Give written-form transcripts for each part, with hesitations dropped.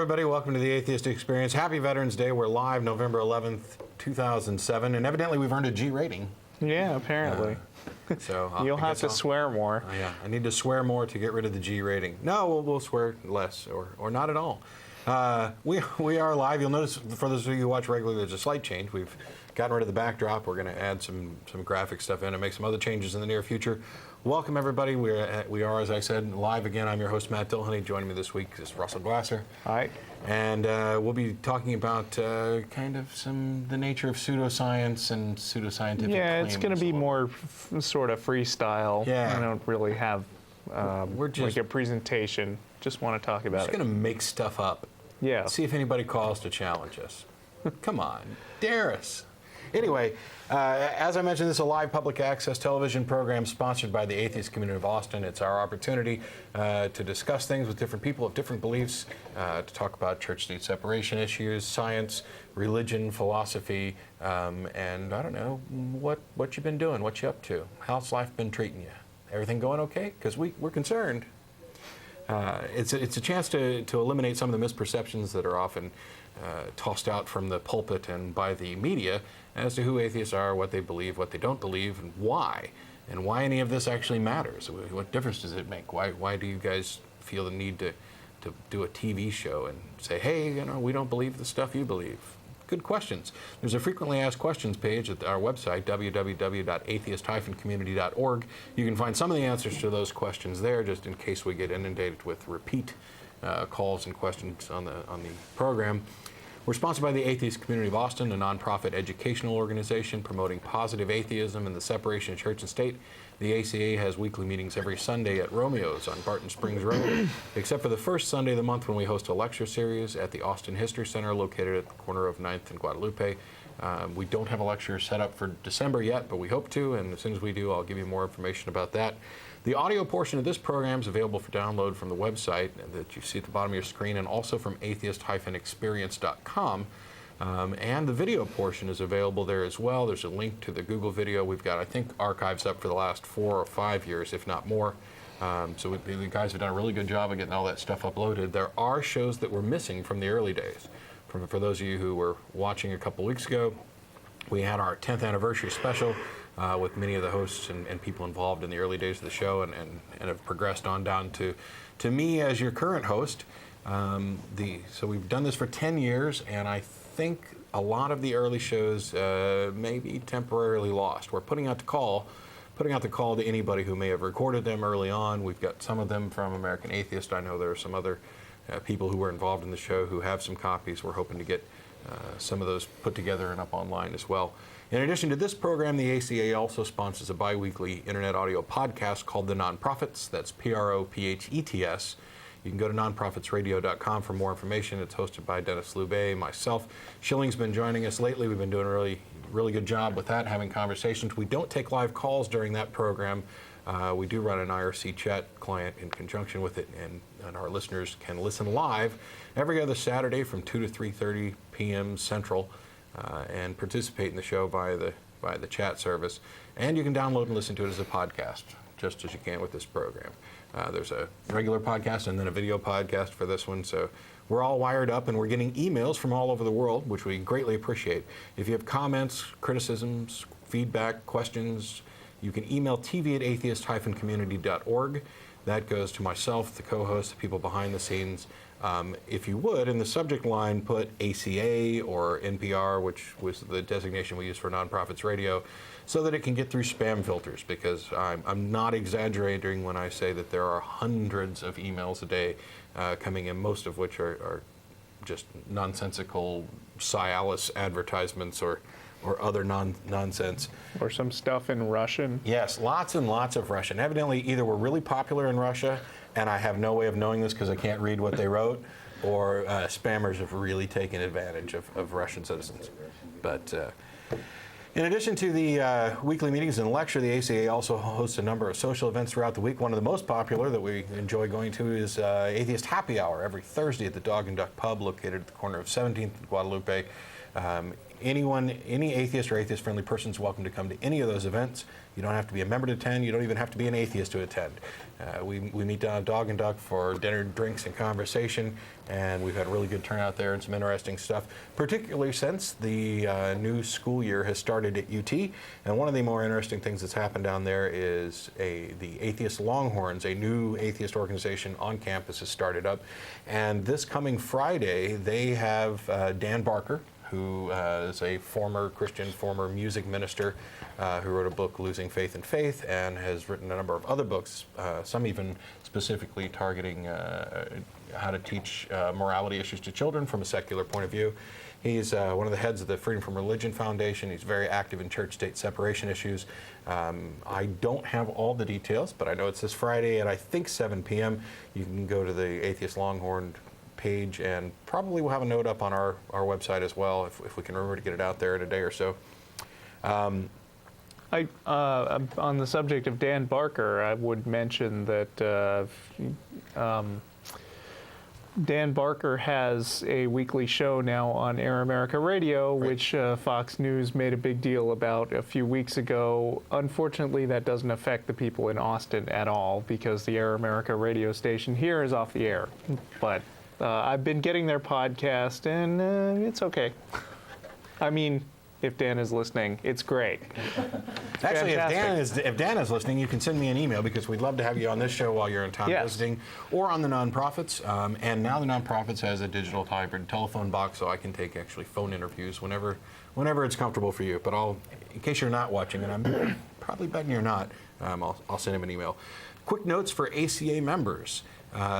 everybody. Welcome to the Atheist Experience. Happy Veterans Day. We're live November 11th, 2007, and evidently we've earned a G rating. Yeah, apparently. So You'll have to swear more. Yeah, I need to swear more to get rid of the G rating. No, we'll swear less or not at all. We are live. You'll notice, for those of you who watch regularly, there's a slight change. We've gotten rid of the backdrop. We're going to add some graphic stuff in and make some other changes in the near future. Welcome, everybody. We are, as I said, live again. I'm your host, Matt Dillahunty. Joining me this week is Russell Glasser. Hi. And we'll be talking about kind of the nature of pseudoscience and pseudoscientific Yeah, claims. it's going to be more sort of freestyle. Yeah. I don't really have We're just like a presentation. Just want to talk about just going to make stuff up. Yeah. See if anybody calls to challenge us. Come on, dare us. Anyway, as I mentioned, this is a live public access television program sponsored by the Atheist Community of Austin. It's our opportunity to discuss things with different people of different beliefs, to talk about church-state separation issues, science, religion, philosophy, and I don't know, what you've been doing, what you up to, how's life been treating you? Everything going okay? Because we're concerned. It's a chance to eliminate some of the misperceptions that are often tossed out from the pulpit and by the media as to who atheists are, what they believe, what they don't believe, and why any of this actually matters. What difference does it make? Why do you guys feel the need to do a TV show and say, hey, we don't believe the stuff you believe? Good questions. There's a frequently asked questions page at our website, www.atheist-community.org. You can find some of the answers to those questions there, just in case we get inundated with repeat calls and questions on the program. We're sponsored by the Atheist Community of Austin, a nonprofit educational organization promoting positive atheism and the separation of church and state. The ACA has weekly meetings every Sunday at Romeo's on Barton Springs Road, except for the first Sunday of the month when we host a lecture series at the Austin History Center located at the corner of 9th and Guadalupe. We don't have a lecture set up for December yet, but we hope to, and as soon as we do, I'll give you more information about that. The audio portion of this program is available for download from the website that you see at the bottom of your screen, and also from atheist-experience.com. And the video portion is available there as well. There's a link to the Google video. We've got, I think, archives up for the last 4 or 5 years, if not more. So the guys have done a really good job of getting all that stuff uploaded. There are shows that were missing from the early days. For those of you who were watching a couple weeks ago, we had our 10th anniversary special with many of the hosts and people involved in the early days of the show, and have progressed on down to me as your current host. So we've done this for 10 years, and I think a lot of the early shows may be temporarily lost. We're putting out the call to anybody who may have recorded them early on. We've got some of them from American Atheist. I know there are some other people who were involved in the show who have some copies. We're hoping to get some of those put together and up online as well. In addition to this program, the ACA also sponsors a bi-weekly internet audio podcast called The Nonprofits. That's Prophets. You can go to nonprofitsradio.com for more information. It's hosted by Dennis Lubay, myself. Schilling's been joining us lately. We've been doing a really good job with that, having conversations. We don't take live calls during that program. We do run an IRC chat client in conjunction with it, and our listeners can listen live every other Saturday from 2 to 3:30 p.m. Central and participate in the show via the chat service. And you can download and listen to it as a podcast, just as you can with this program. There's a regular podcast and then a video podcast for this one, so we're all wired up, and we're getting emails from all over the world, which we greatly appreciate. If you have comments, criticisms, feedback, questions, you can email tv@atheist-community.org. That goes to myself, the co-host, the people behind the scenes. If you would, in the subject line, put ACA or NPR, which was the designation we use for Nonprofits Radio, so that it can get through spam filters, because I'm not exaggerating when I say that there are hundreds of emails a day coming in, most of which are just nonsensical Cialis advertisements or other nonsense. Or some stuff in Russian. Yes, lots and lots of Russian. Evidently, either we're really popular in Russia, and I have no way of knowing this because I can't read what they wrote, or spammers have really taken advantage of Russian citizens. But in addition to the weekly meetings and lecture, the ACA also hosts a number of social events throughout the week. One of the most popular that we enjoy going to is Atheist Happy Hour every Thursday at the Dog and Duck Pub located at the corner of 17th and Guadalupe. Any atheist or atheist-friendly person is welcome to come to any of those events. You don't have to be a member to attend. You don't even have to be an atheist to attend. We meet down at Dog and Duck for dinner, drinks, and conversation, and we've had a really good turnout there and some interesting stuff, particularly since the new school year has started at UT. And one of the more interesting things that's happened down there is the Atheist Longhorns, a new atheist organization on campus, has started up. And this coming Friday, they have Dan Barker, who is a former Christian, former music minister, who wrote a book, Losing Faith in Faith, and has written a number of other books, some even specifically targeting how to teach morality issues to children from a secular point of view. He's one of the heads of the Freedom from Religion Foundation. He's very active in church-state separation issues. I don't have all the details, but I know it's this Friday at, I think, 7 p.m. You can go to the Atheist Longhorn page, and probably we'll have a note up on our website as well if we can remember to get it out there in a day or so. On the subject of Dan Barker, I would mention that Dan Barker has a weekly show now on Air America Radio, right, which Fox News made a big deal about a few weeks ago. Unfortunately, that doesn't affect the people in Austin at all, because the Air America radio station here is off the air. But I've been getting their podcast, and it's okay. I mean, if Dan is listening, it's great. Actually, if Dan is listening, you can send me an email, because we'd love to have you on this show while you're in town visiting, or on the nonprofits. And now the nonprofits has a digital hybrid telephone box, so I can take actually phone interviews whenever it's comfortable for you. But in case you're not watching, and I'm probably betting you're not, I'll send him an email. Quick notes for ACA members.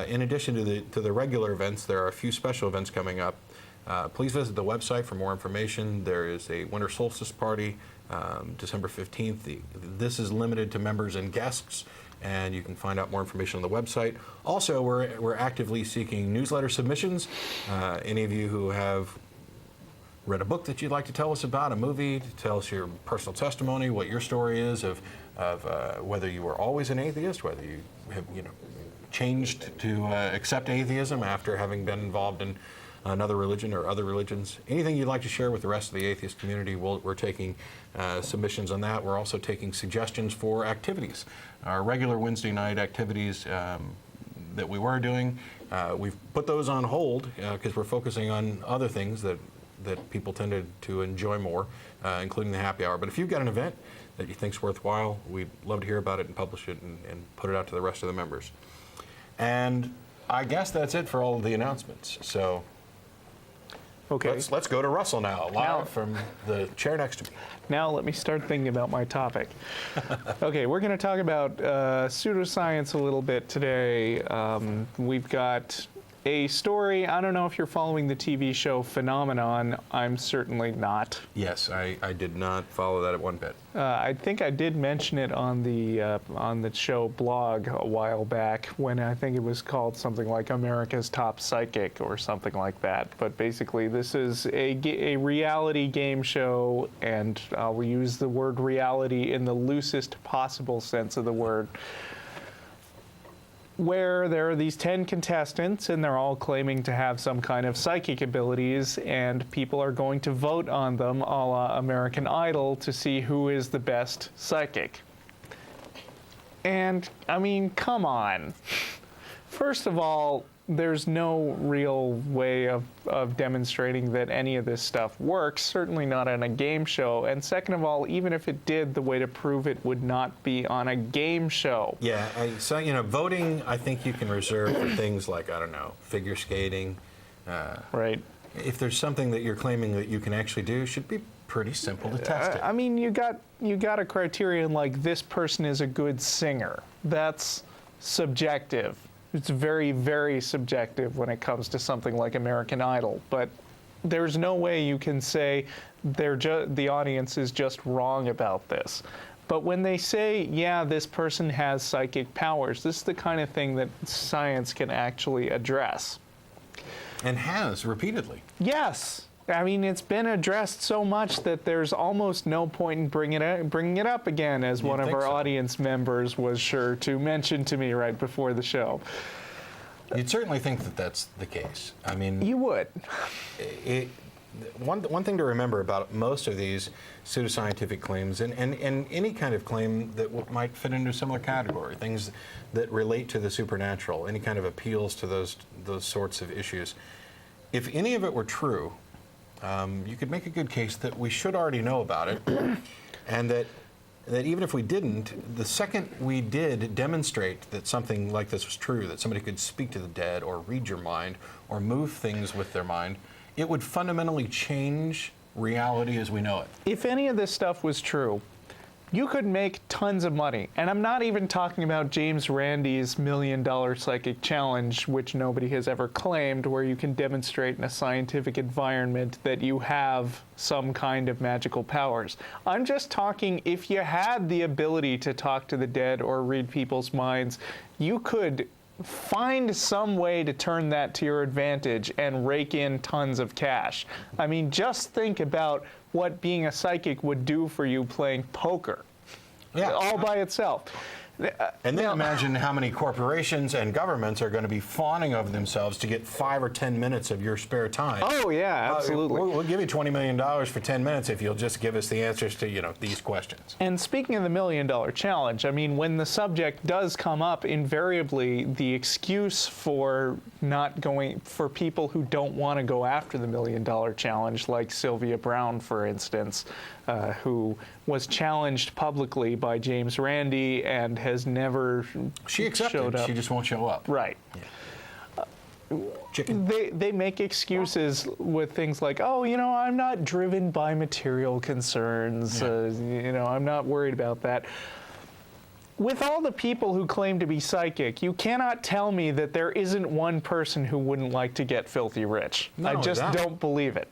In addition to the regular events, there are a few special events coming up. Please visit the website for more information. There is a winter solstice party, December 15th. This is limited to members and guests, and you can find out more information on the website. Also, we're actively seeking newsletter submissions. Any of you who have read a book that you'd like to tell us about, a movie, to tell us your personal testimony, what your story is of whether you were always an atheist, whether you have changed to accept atheism after having been involved in another religion or other religions. Anything you'd like to share with the rest of the atheist community, we're taking submissions on that. We're also taking suggestions for activities. Our regular Wednesday night activities that we were doing, we've put those on hold because we're focusing on other things that people tended to enjoy more, including the happy hour. But if you've got an event that you think's worthwhile, we'd love to hear about it and publish it and put it out to the rest of the members. And I guess that's it for all of the announcements. So Okay. let's go to Russell now, live from the chair next to me. Now let me start thinking about my topic. Okay, we're going to talk about pseudoscience a little bit today. We've got a story. I don't know if you're following the TV show Phenomenon. I'm certainly not. Yes, I did not follow that at one bit. I think I did mention it on the show blog a while back, when I think it was called something like America's Top Psychic or something like that. But basically, this is a reality game show, and I'll use the word reality in the loosest possible sense of the word, where there are these 10 contestants, and they're all claiming to have some kind of psychic abilities, and people are going to vote on them, a la American Idol, to see who is the best psychic. And, I mean, come on. First of all, there's no real way of demonstrating that any of this stuff works, certainly not on a game show. And second of all, even if it did, the way to prove it would not be on a game show. Yeah, so, voting, I think you can reserve for things like, I don't know, figure skating. Right. If there's something that you're claiming that you can actually do, it should be pretty simple to test it. I mean, you got a criterion like, this person is a good singer. That's subjective. It's very, very subjective when it comes to something like American Idol. But there's no way you can say the audience is just wrong about this. But when they say, yeah, this person has psychic powers, this is the kind of thing that science can actually address. And has, repeatedly. Yes. I mean, it's been addressed so much that there's almost no point in bringing it up again, as one of our audience members was sure to mention to me right before the show. You'd certainly think that that's the case. I mean, you would. one thing to remember about most of these pseudoscientific claims, and any kind of claim that might fit into a similar category, things that relate to the supernatural, any kind of appeals to those sorts of issues. If any of it were true, you could make a good case that we should already know about it, and that even if we didn't, the second we did demonstrate that something like this was true, that somebody could speak to the dead or read your mind or move things with their mind, it would fundamentally change reality as we know it. If any of this stuff was true, you could make tons of money. And I'm not even talking about James Randi's $1 million psychic challenge, which nobody has ever claimed, where you can demonstrate in a scientific environment that you have some kind of magical powers. I'm just talking if you had the ability to talk to the dead or read people's minds, you could find some way to turn that to your advantage and rake in tons of cash. I mean, just think about what being a psychic would do for you playing poker, all by itself. And then imagine how many corporations and governments are going to be fawning over themselves to get 5 or 10 minutes of your spare time. Oh yeah, absolutely. We'll give you $20 million for 10 minutes if you'll just give us the answers to these questions. And speaking of the $1 million challenge, I mean, when the subject does come up, invariably the excuse for not going, for people who don't want to go after the $1 million challenge, like Sylvia Brown, for instance, who was challenged publicly by James Randi and has never She accepted. showed up. She just won't show up. Right. Chicken. They make excuses with things like, oh, I'm not driven by material concerns. I'm not worried about that. With all the people who claim to be psychic, you cannot tell me that there isn't one person who wouldn't like to get filthy rich. I just don't believe it.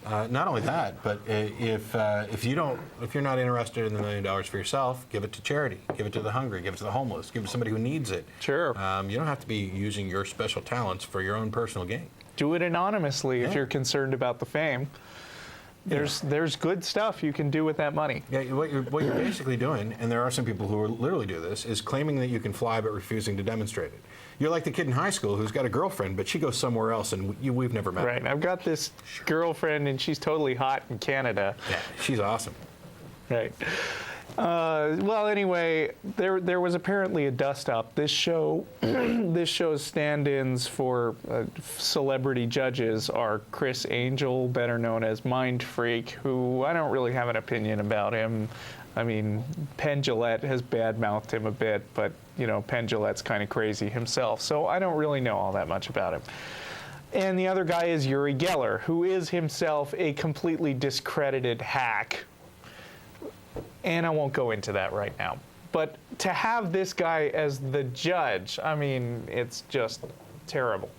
Not only that, but if you're not interested in the $1 million for yourself, give it to charity, give it to the hungry, give it to the homeless, give it to somebody who needs it. Sure. You don't have to be using your special talents for your own personal gain. Do it anonymously if you're concerned about the fame. There's good stuff you can do with that money. Yeah, what you're basically doing, and there are some people who literally do this, is claiming that you can fly but refusing to demonstrate it. You're like the kid in high school who's got a girlfriend, but she goes somewhere else, and we've never met. Right. I've got this girlfriend, and she's totally hot in Canada. Yeah, she's awesome. Right. Well, anyway, there was apparently a dust-up. This show's stand-ins for celebrity judges are Chris Angel, better known as Mind Freak, who I don't really have an opinion about him. I mean, Penn Jillette has bad-mouthed him a bit, but, Penn Jillette's kind of crazy himself, so I don't really know all that much about him. And the other guy is Uri Geller, who is himself a completely discredited hack. And I won't go into that right now. But to have this guy as the judge, I mean, it's just terrible.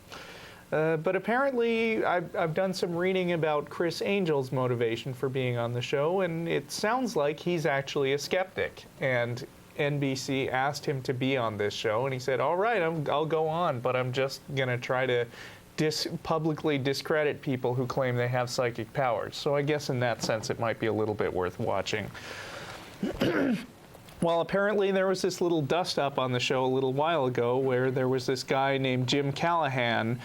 But apparently, I've done some reading about Chris Angel's motivation for being on the show, and it sounds like he's actually a skeptic. And NBC asked him to be on this show, and he said, all right, I'll go on, but I'm just going to try to publicly discredit people who claim they have psychic powers. So I guess in that sense, it might be a little bit worth watching. Well, apparently there was this little dust-up on the show a little while ago where there was this guy named Jim Callahan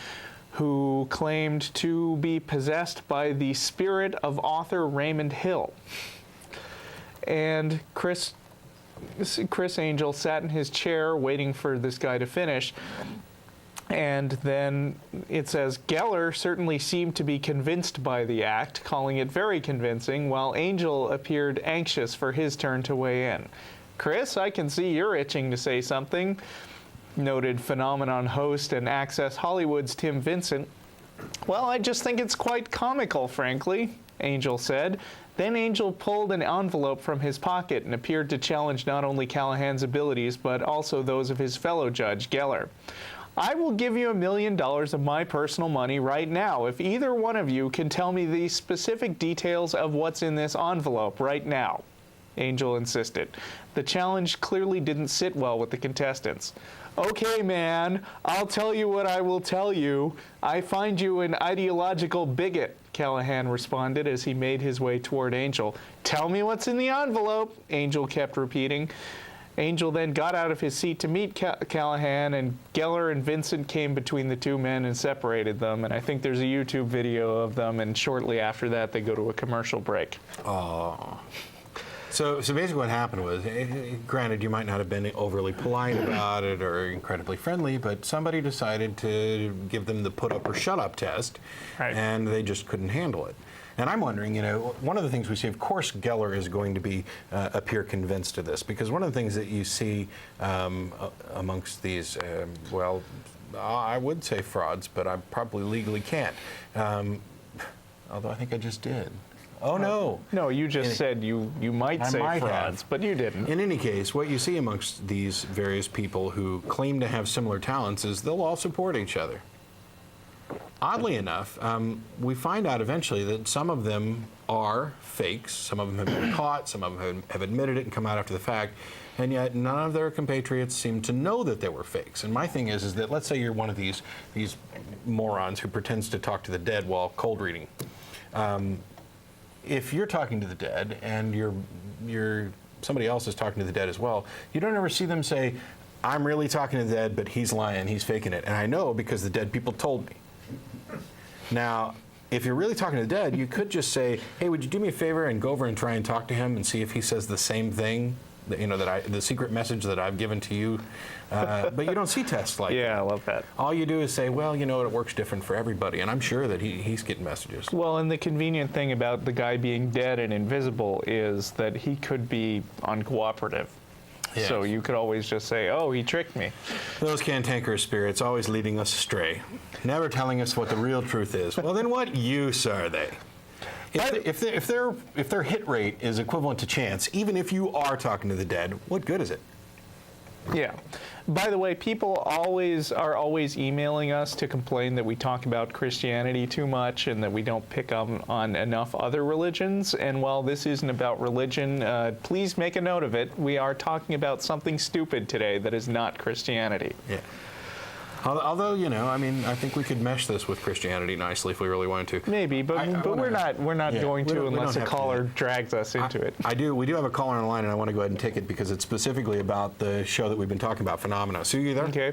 who claimed to be possessed by the spirit of author Raymond Hill. And Chris Angel sat in his chair waiting for this guy to finish. And then it says, Geller certainly seemed to be convinced by the act, calling it very convincing, while Angel appeared anxious for his turn to weigh in. Chris, I can see you're itching to say something, noted Phenomenon host and Access Hollywood's Tim Vincent. Well, I just think it's quite comical, frankly, Angel said. Then Angel pulled an envelope from his pocket and appeared to challenge not only Callahan's abilities, but also those of his fellow judge, Geller. I will give you $1 million of my personal money right now if either one of you can tell me the specific details of what's in this envelope right now, Angel insisted. The challenge clearly didn't sit well with the contestants. Okay, man, I'll tell you what I will tell you. I find you an ideological bigot, Callahan responded as he made his way toward Angel. Tell me what's in the envelope, Angel kept repeating. Angel then got out of his seat to meet Callahan, and Geller and Vincent came between the two men and separated them. And I think there's a YouTube video of them, and shortly after that, they go to a commercial break. Oh. So basically what happened was, granted, you might not have been overly polite about it or incredibly friendly, but somebody decided to give them the put up or shut up test, Right. and they just couldn't handle it. And I'm wondering, one of the things we see, of course, Geller is going to appear convinced of this, because one of the things that you see amongst these, I would say frauds, but I probably legally can't. Although I think I just did. Oh, no. No, you just said you might say frauds, but you didn't. In any case, what you see amongst these various people who claim to have similar talents is they'll all support each other. Oddly enough, we find out eventually that some of them are fakes, some of them have been caught, some of them have admitted it and come out after the fact, and yet none of their compatriots seem to know that they were fakes. And my thing is that let's say you're one of these morons who pretends to talk to the dead while cold reading. If you're talking to the dead and somebody else is talking to the dead as well, you don't ever see them say, I'm really talking to the dead, but he's lying, he's faking it. And I know because the dead people told me. Now, if you're really talking to the dead, you could just say, hey, would you do me a favor and go over and try and talk to him and see if he says the same thing, the secret message that I've given to you. But you don't see tests like that. Yeah, I love that. All you do is say, well, it works different for everybody. And I'm sure that he's getting messages. Well, and the convenient thing about the guy being dead and invisible is that he could be uncooperative. Yes. So you could always just say, oh, he tricked me. Those cantankerous spirits always leading us astray, never telling us what the real truth is. Well, then what use are they? If their hit rate is equivalent to chance, even if you are talking to the dead, what good is it? Yeah. By the way, people are always emailing us to complain that we talk about Christianity too much and that we don't pick up on enough other religions. And while this isn't about religion, please make a note of it. We are talking about something stupid today that is not Christianity. Yeah. Although, I think we could mesh this with Christianity nicely if we really wanted to. Maybe, but we're not going to unless a caller drags us into it. We do have a caller on the line, and I want to go ahead and take it because it's specifically about the show that we've been talking about, Phenomena. Sue, you there? Okay.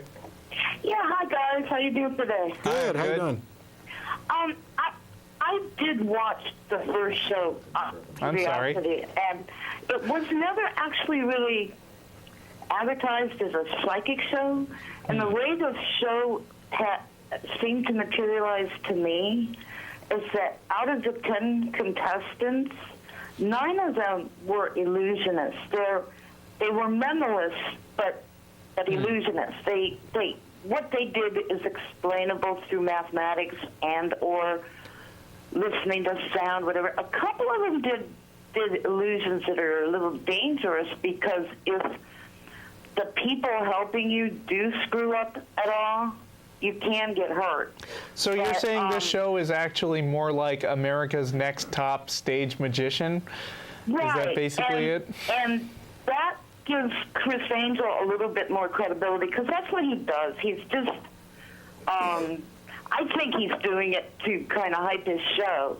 Yeah, hi guys. How you doing today? Good. How you doing? I did watch the first show. I'm sorry. And it was never actually really advertised as a psychic show. And the way the show seemed to materialize to me is that out of the 10 contestants, 9 of them were illusionists. They were mentalists, but illusionists. What they did is explainable through mathematics and or listening to sound, whatever. A couple of them did illusions that are a little dangerous because if the people helping you do screw up at all, you can get hurt. So you're saying this show is actually more like America's Next Top Stage Magician? Right. Is that basically it? And that gives Chris Angel a little bit more credibility because that's what he does. He's just, I think he's doing it to kind of hype his show.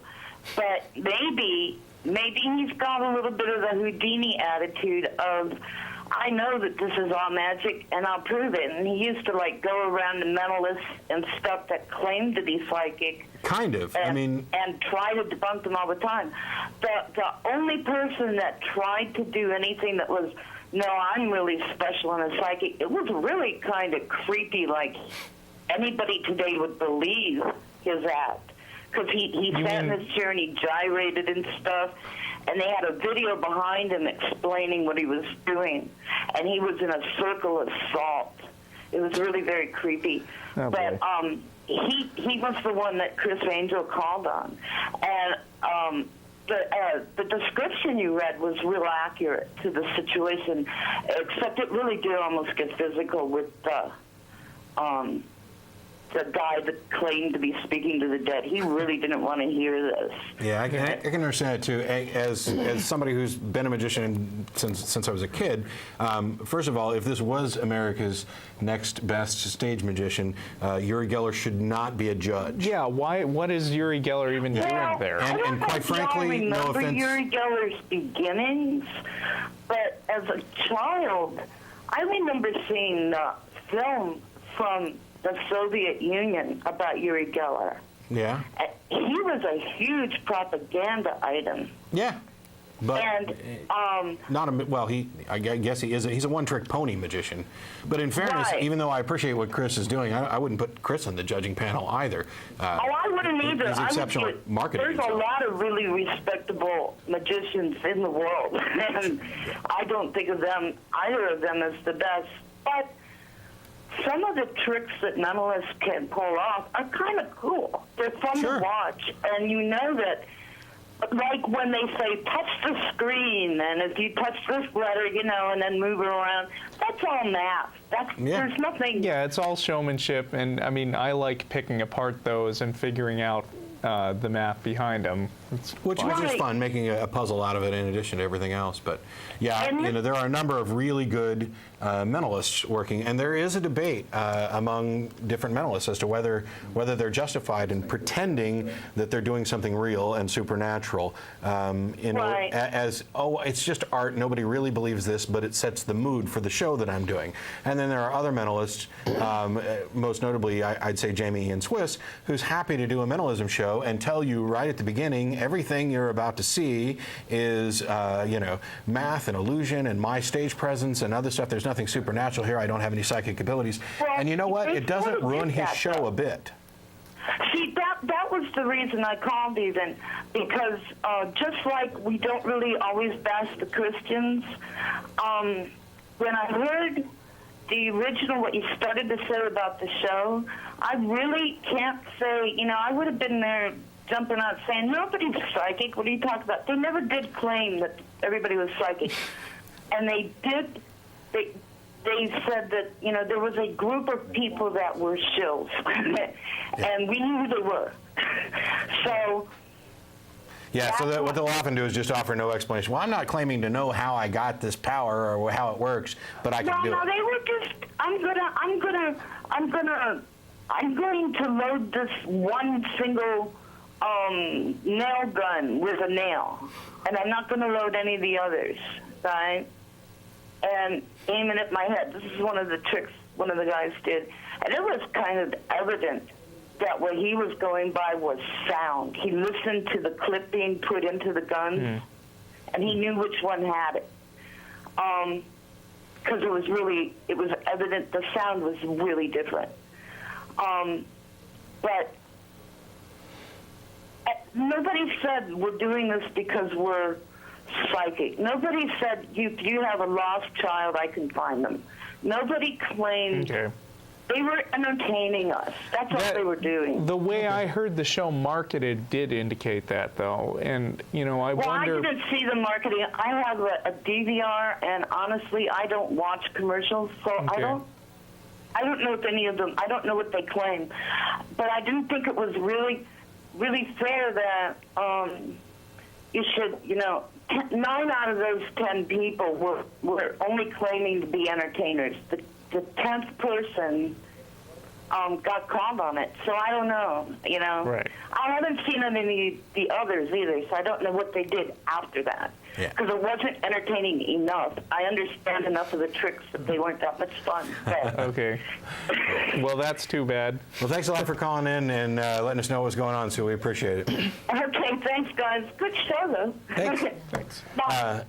But maybe he's got a little bit of the Houdini attitude of, I know that this is all magic, and I'll prove it. And he used to, go around to mentalists and stuff that claimed to be psychic. Kind of. And try to debunk them all the time. The only person that tried to do anything that was, no, I'm really special and a psychic, it was really kind of creepy, like anybody today would believe his act. Because he sat in his chair and he gyrated and stuff. And they had a video behind him explaining what he was doing. And he was in a circle of salt. It was really very creepy. Oh, but he was the one that Chris Angel called on. And the description you read was real accurate to the situation, except it really did almost get physical with the guy that claimed to be speaking to the dead. He really didn't want to hear this. Yeah, I can understand it too. As somebody who's been a magician since I was a kid, first of all, if this was America's next best stage magician, Uri Geller should not be a judge. Yeah, why? What is Uri Geller even doing there? I don't And know quite if y'all frankly, no remember offense. Uri Geller's beginnings, but as a child, I remember seeing film from the Soviet Union about Uri Geller. Yeah. He was a huge propaganda item. Yeah. But And not a well. I guess he's a one-trick pony magician. But in fairness, Right. even though I appreciate what Chris is doing, I wouldn't put Chris on the judging panel either. I wouldn't either. He's I would exceptional put- at marketing There's a himself. lot of really respectable magicians in the world, and I don't think of them, either of them, as the best. But some of the tricks that mentalists can pull off are kind of cool. They're fun Sure. to watch, and you know that. Like when they say, touch the screen, and if you touch this letter, and then move it around, that's all math. There's nothing. Yeah, it's all showmanship, and I mean, I like picking apart those and figuring out the math behind them. Which is Right. fun, making a puzzle out of it in addition to everything else. But yeah, And there are a number of really good mentalists working, and there is a debate among different mentalists as to whether they're justified in pretending that they're doing something real and supernatural. Right. It's just art. Nobody really believes this, but it sets the mood for the show that I'm doing. And then there are other mentalists, most notably, I'd say Jamie Ian Swiss, who's happy to do a mentalism show and tell you right at the beginning everything you're about to see is, math and illusion and my stage presence and other stuff. There's nothing supernatural here. I don't have any psychic abilities. Well, And you know what? they It doesn't sort of ruin did his that, show though. a bit. See, that was the reason I called even, because just like we don't really always bash the Christians, when I heard the original, what you started to say about the show, I really can't say, I would have been there jumping out saying, nobody's psychic. What are you talking about? They never did claim that everybody was psychic. And they did, they said that, there was a group of people that were shills. And we knew who they were. So... Yeah, so what they'll often do is just offer no explanation. Well, I'm not claiming to know how I got this power or how it works, but I can do No, it. they were just. I'm going to load this one single nail gun with a nail, and I'm not going to load any of the others, right? And aim it at my head. This is one of the tricks one of the guys did, and it was kind of evident that what he was going by was sound. He listened to the clip being put into the guns, and he knew which one had it. Because it was evident the sound was really different. But nobody said we're doing this because we're psychic. Nobody said if you have a lost child, I can find them. Nobody claimed. Okay. They were entertaining us. That's all they were doing. The way I heard the show marketed did indicate that, though, and I Well, wonder. I didn't see the marketing. I have a DVR, and honestly, I don't watch commercials, so Okay. I don't know if any of them. I don't know what they claim, but I do think it was really, really fair that you should, 9 out of those 10 people were only claiming to be entertainers. The 10th person got called on it, so I don't know, Right. I haven't seen any of the others either, so I don't know what they did after that. Yeah. Because it wasn't entertaining enough. I understand enough of the tricks that they weren't that much fun. But Okay. Well, that's too bad. Well, thanks a lot for calling in and letting us know what's going on, so we appreciate it. okay, thanks, guys. Good show, though. Thanks. Thanks. Bye.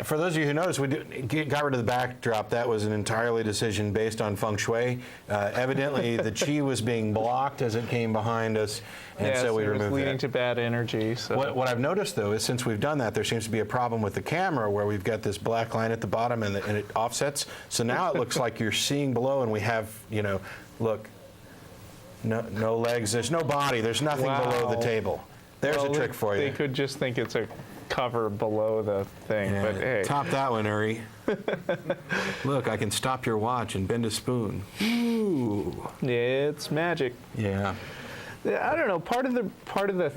For those of you who noticed, we got rid of the backdrop. That was an entirely decision based on feng shui. Evidently, the chi was being blocked as it came behind us, and so we it was removed leading that. to bad energy. So. What I've noticed, though, is since we've done that, there seems to be a problem with the camera where we've got this black line at the bottom and it offsets. So now it looks like you're seeing below, and we have, look, no legs, there's no body, there's nothing below the Wow. table. There's Well, a trick for you. They could just think it's a cover below the thing, Yeah, but hey. top that one, Uri. Look, I can stop your watch and bend a spoon. Ooh. It's magic. Yeah. I don't know. Part of the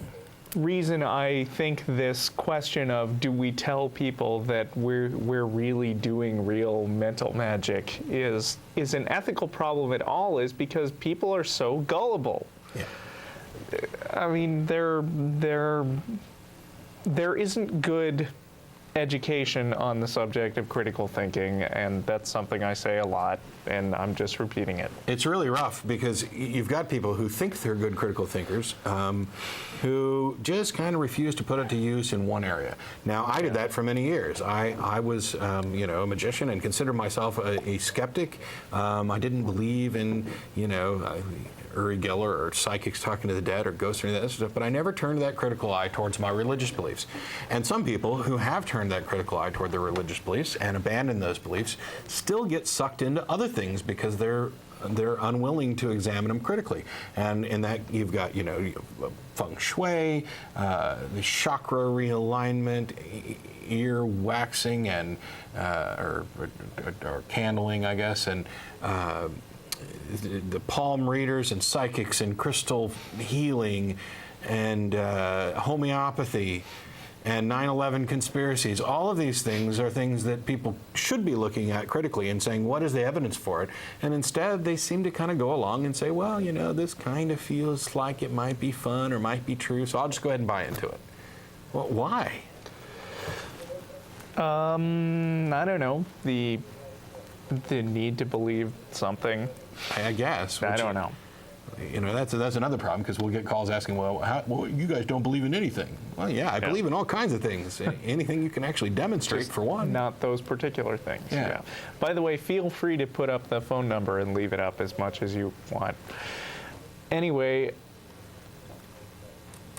reason I think this question of do we tell people that we're really doing real mental magic is an ethical problem at all is because people are so gullible. Yeah. I mean, there isn't good education on the subject of critical thinking, and that's something I say a lot, and I'm just repeating it. It's really rough because you've got people who think they're good critical thinkers who just kind of refuse to put it to use in one area. Now, I did that for many years. I was, a magician and considered myself a skeptic. I didn't believe in, Uri Geller or psychics talking to the dead or ghosts or any of that stuff, but I never turned that critical eye towards my religious beliefs. And some people who have turned that critical eye toward their religious beliefs and abandoned those beliefs still get sucked into other things because they're unwilling to examine them critically. And in that you've got, feng shui, the chakra realignment, ear waxing and or candling, I guess, and the palm readers and psychics and crystal healing and homeopathy and 9/11 conspiracies. All of these things are things that people should be looking at critically and saying, what is the evidence for it? And instead, they seem to kind of go along and say, well, this kind of feels like it might be fun or might be true, so I'll just go ahead and buy into it. Well, why? I don't know. The need to believe something. I guess. I don't know. That's another problem because we'll get calls asking, well, you guys don't believe in anything. Well, yeah, I believe in all kinds of things. Anything you can actually demonstrate, for one. Not those particular things. Yeah. By the way, feel free to put up the phone number and leave it up as much as you want. Anyway,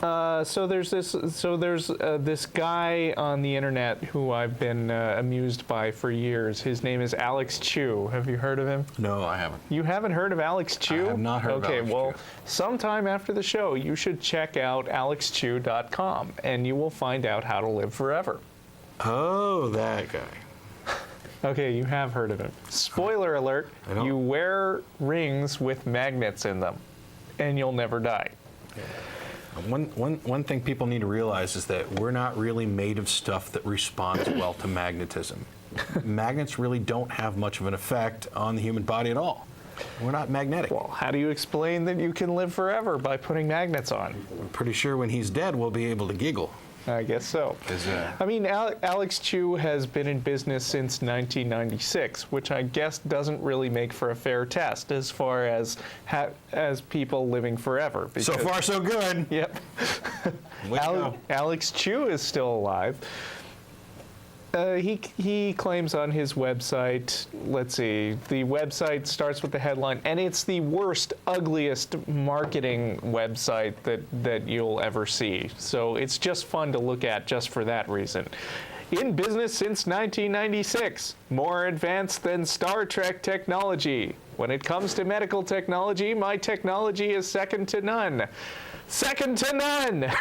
so there's this guy on the internet who I've been amused by for years. His name is Alex Chiu. Have you heard of him? No, I haven't. You haven't heard of Alex Chiu? I have not heard of Alex Chiu. Okay, well, sometime after the show, you should check out alexchiu.com, and you will find out how to live forever. Oh, that guy. Okay, you have heard of him. Spoiler alert, you wear rings with magnets in them, and you'll never die. Yeah. One thing people need to realize is that we're not really made of stuff that responds well to magnetism. Magnets really don't have much of an effect on the human body at all. We're not magnetic. Well, how do you explain that you can live forever by putting magnets on? I'm pretty sure when he's dead, we'll be able to giggle. I guess so. I mean, Alex Chiu has been in business since 1996, which I guess doesn't really make for a fair test as far as people living forever. Because, so far, so good. Yep. Alex Chiu is still alive. He claims on his website, let's see, the website starts with the headline, and it's the worst, ugliest marketing website that you'll ever see. So it's just fun to look at just for that reason. In business since 1996, more advanced than Star Trek technology. When it comes to medical technology, my technology is second to none. Second to none!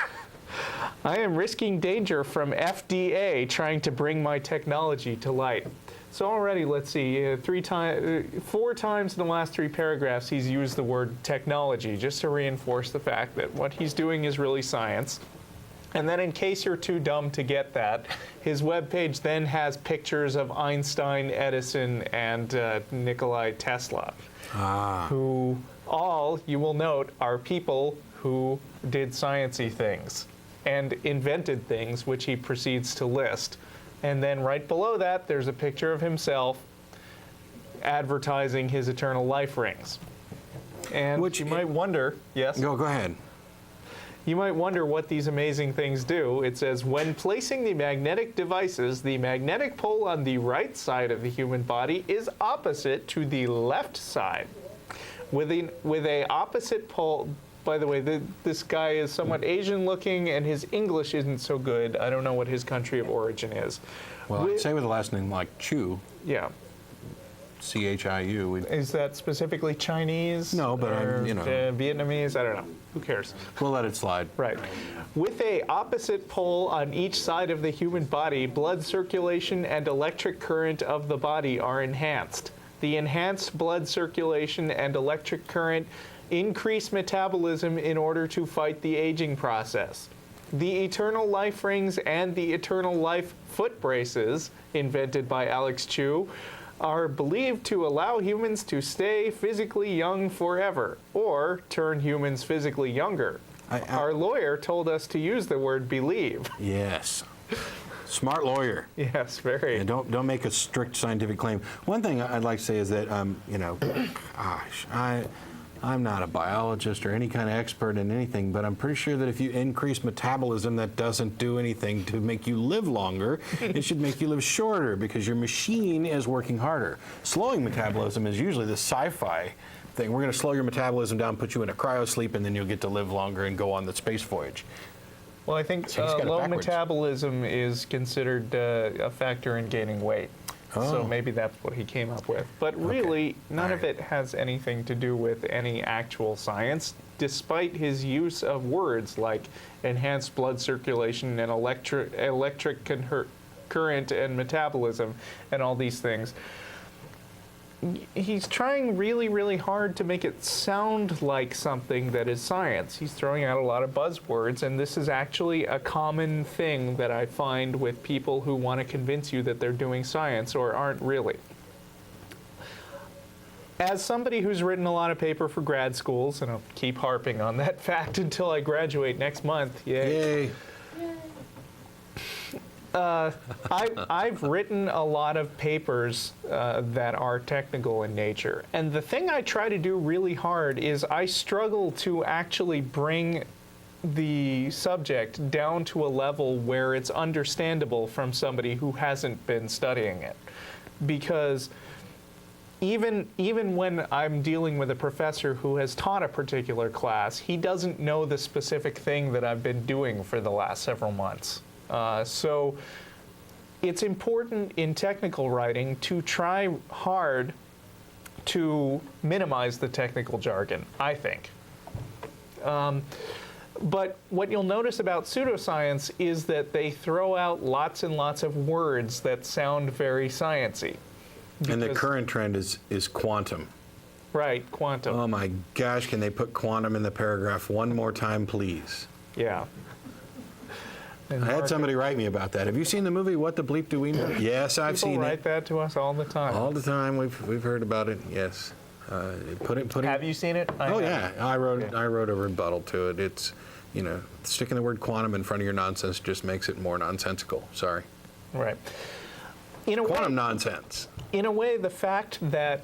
I am risking danger from FDA trying to bring my technology to light. So already, let's see, 4 times in the last 3 paragraphs he's used the word technology just to reinforce the fact that what he's doing is really science. And then in case you're too dumb to get that, his webpage then has pictures of Einstein, Edison, and Nikola Tesla, who all, you will note, are people who did sciencey things and invented things, which he proceeds to list. And then right below that, there's a picture of himself advertising his eternal life rings. And which you might wonder, yes? Go ahead. You might wonder what these amazing things do. It says, when placing the magnetic devices, the magnetic pole on the right side of the human body is opposite to the left side. With a opposite pole. By the way, this guy is somewhat Asian-looking, and his English isn't so good. I don't know what his country of origin is. Well, I'd say with a last name like Chiu. Yeah. C-H-I-U. Is that specifically Chinese? No, but Vietnamese? I don't know. Who cares? We'll let it slide. Right. With a opposite pole on each side of the human body, blood circulation and electric current of the body are enhanced. The enhanced blood circulation and electric current increase metabolism in order to fight the aging process. The eternal life rings and the eternal life foot braces, invented by Alex Chiu, are believed to allow humans to stay physically young forever, or turn humans physically younger. Our lawyer told us to use the word believe. Yes. Smart lawyer. Yes, very. And don't make a strict scientific claim. One thing I'd like to say is that, gosh, I'm not a biologist or any kind of expert in anything, but I'm pretty sure that if you increase metabolism, that doesn't do anything to make you live longer. It should make you live shorter because your machine is working harder. Slowing metabolism is usually the sci-fi thing. We're going to slow your metabolism down, put you in a cryosleep, and then you'll get to live longer and go on the space voyage. Well, I think low metabolism is considered a factor in gaining weight. So maybe that's what he came up with. But really, none of it has anything to do with any actual science, despite his use of words like enhanced blood circulation and electric current and metabolism and all these things. He's trying really, really hard to make it sound like something that is science. He's throwing out a lot of buzzwords, and this is actually a common thing that I find with people who want to convince you that they're doing science or aren't really. As somebody who's written a lot of paper for grad schools, and I'll keep harping on that fact until I graduate next month, yay. I've written a lot of papers that are technical in nature. And the thing I try to do really hard is I struggle to actually bring the subject down to a level where it's understandable from somebody who hasn't been studying it. Because even when I'm dealing with a professor who has taught a particular class, he doesn't know the specific thing that I've been doing for the last several months. So it's important in technical writing to try hard to minimize the technical jargon, I think. But what you'll notice about pseudoscience is that they throw out lots and lots of words that sound very sciencey. And the current trend is quantum. Right, quantum. Oh my gosh, can they put quantum in the paragraph one more time, please? Yeah. And I had somebody write me about that. Have you seen the movie What the Bleep Do We Know? Yes, I've seen it. People write that to us all the time. All the time. We've heard about it. Yes. Have you seen it? Yeah. I wrote a rebuttal to it. It's, sticking the word quantum in front of your nonsense just makes it more nonsensical. Sorry. Right. Quantum nonsense. In a way, the fact that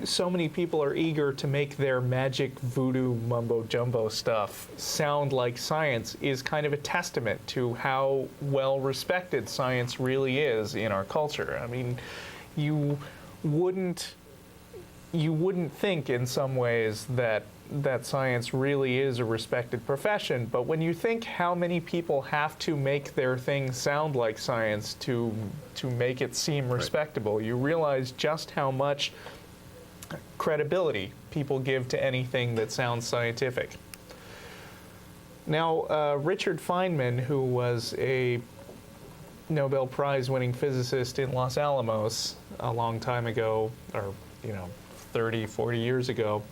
so many people are eager to make their magic voodoo mumbo-jumbo stuff sound like science is kind of a testament to how well-respected science really is in our culture. I mean, you wouldn't think in some ways that science really is a respected profession, but when you think how many people have to make their thing sound like science to make it seem respectable, you realize just how much credibility people give to anything that sounds scientific. Now, Richard Feynman, who was a Nobel Prize-winning physicist in Los Alamos a long time ago, or 30, 40 years ago,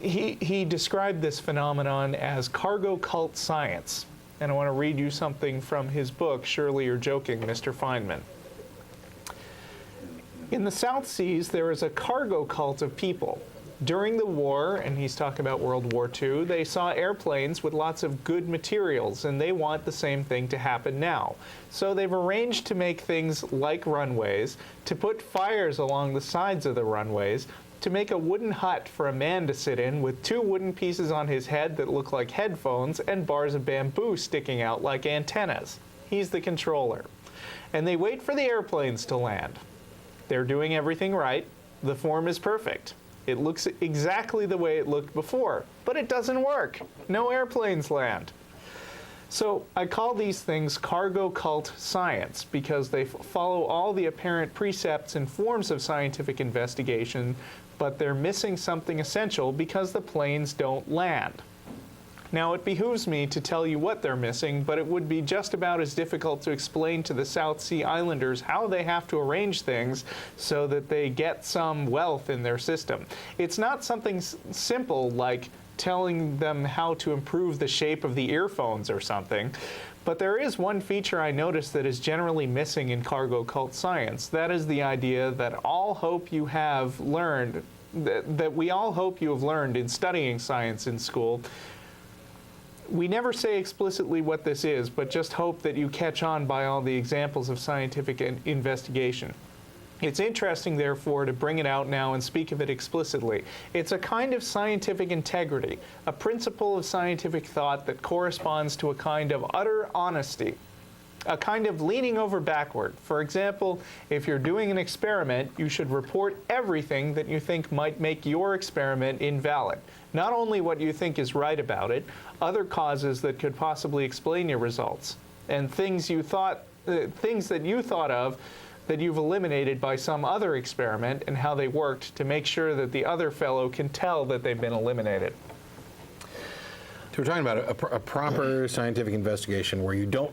he described this phenomenon as cargo cult science. And I want to read you something from his book, Surely You're Joking, Mr. Feynman. In the South Seas, there is a cargo cult of people. During the war, and he's talking about World War II, they saw airplanes with lots of good materials, and they want the same thing to happen now. So they've arranged to make things like runways, to put fires along the sides of the runways, to make a wooden hut for a man to sit in with 2 wooden pieces on his head that look like headphones and bars of bamboo sticking out like antennas. He's the controller. And they wait for the airplanes to land. They're doing everything right. The form is perfect. It looks exactly the way it looked before, but it doesn't work. No airplanes land. So I call these things cargo cult science because they follow all the apparent precepts and forms of scientific investigation, but they're missing something essential because the planes don't land. Now, it behooves me to tell you what they're missing, but it would be just about as difficult to explain to the South Sea Islanders how they have to arrange things so that they get some wealth in their system. It's not something simple like telling them how to improve the shape of the earphones or something. But there is one feature I noticed that is generally missing in cargo cult science. That is the idea that all hope you have learned, that we all hope you have learned in studying science in school. We never say explicitly what this is, but just hope that you catch on by all the examples of scientific investigation. It's interesting, therefore, to bring it out now and speak of it explicitly. It's a kind of scientific integrity, a principle of scientific thought that corresponds to a kind of utter honesty, a kind of leaning over backward. For example, if you're doing an experiment, you should report everything that you think might make your experiment invalid. Not only what you think is right about it, other causes that could possibly explain your results, and things that you thought of that you've eliminated by some other experiment and how they worked to make sure that the other fellow can tell that they've been eliminated. So we're talking about a proper scientific investigation where you don't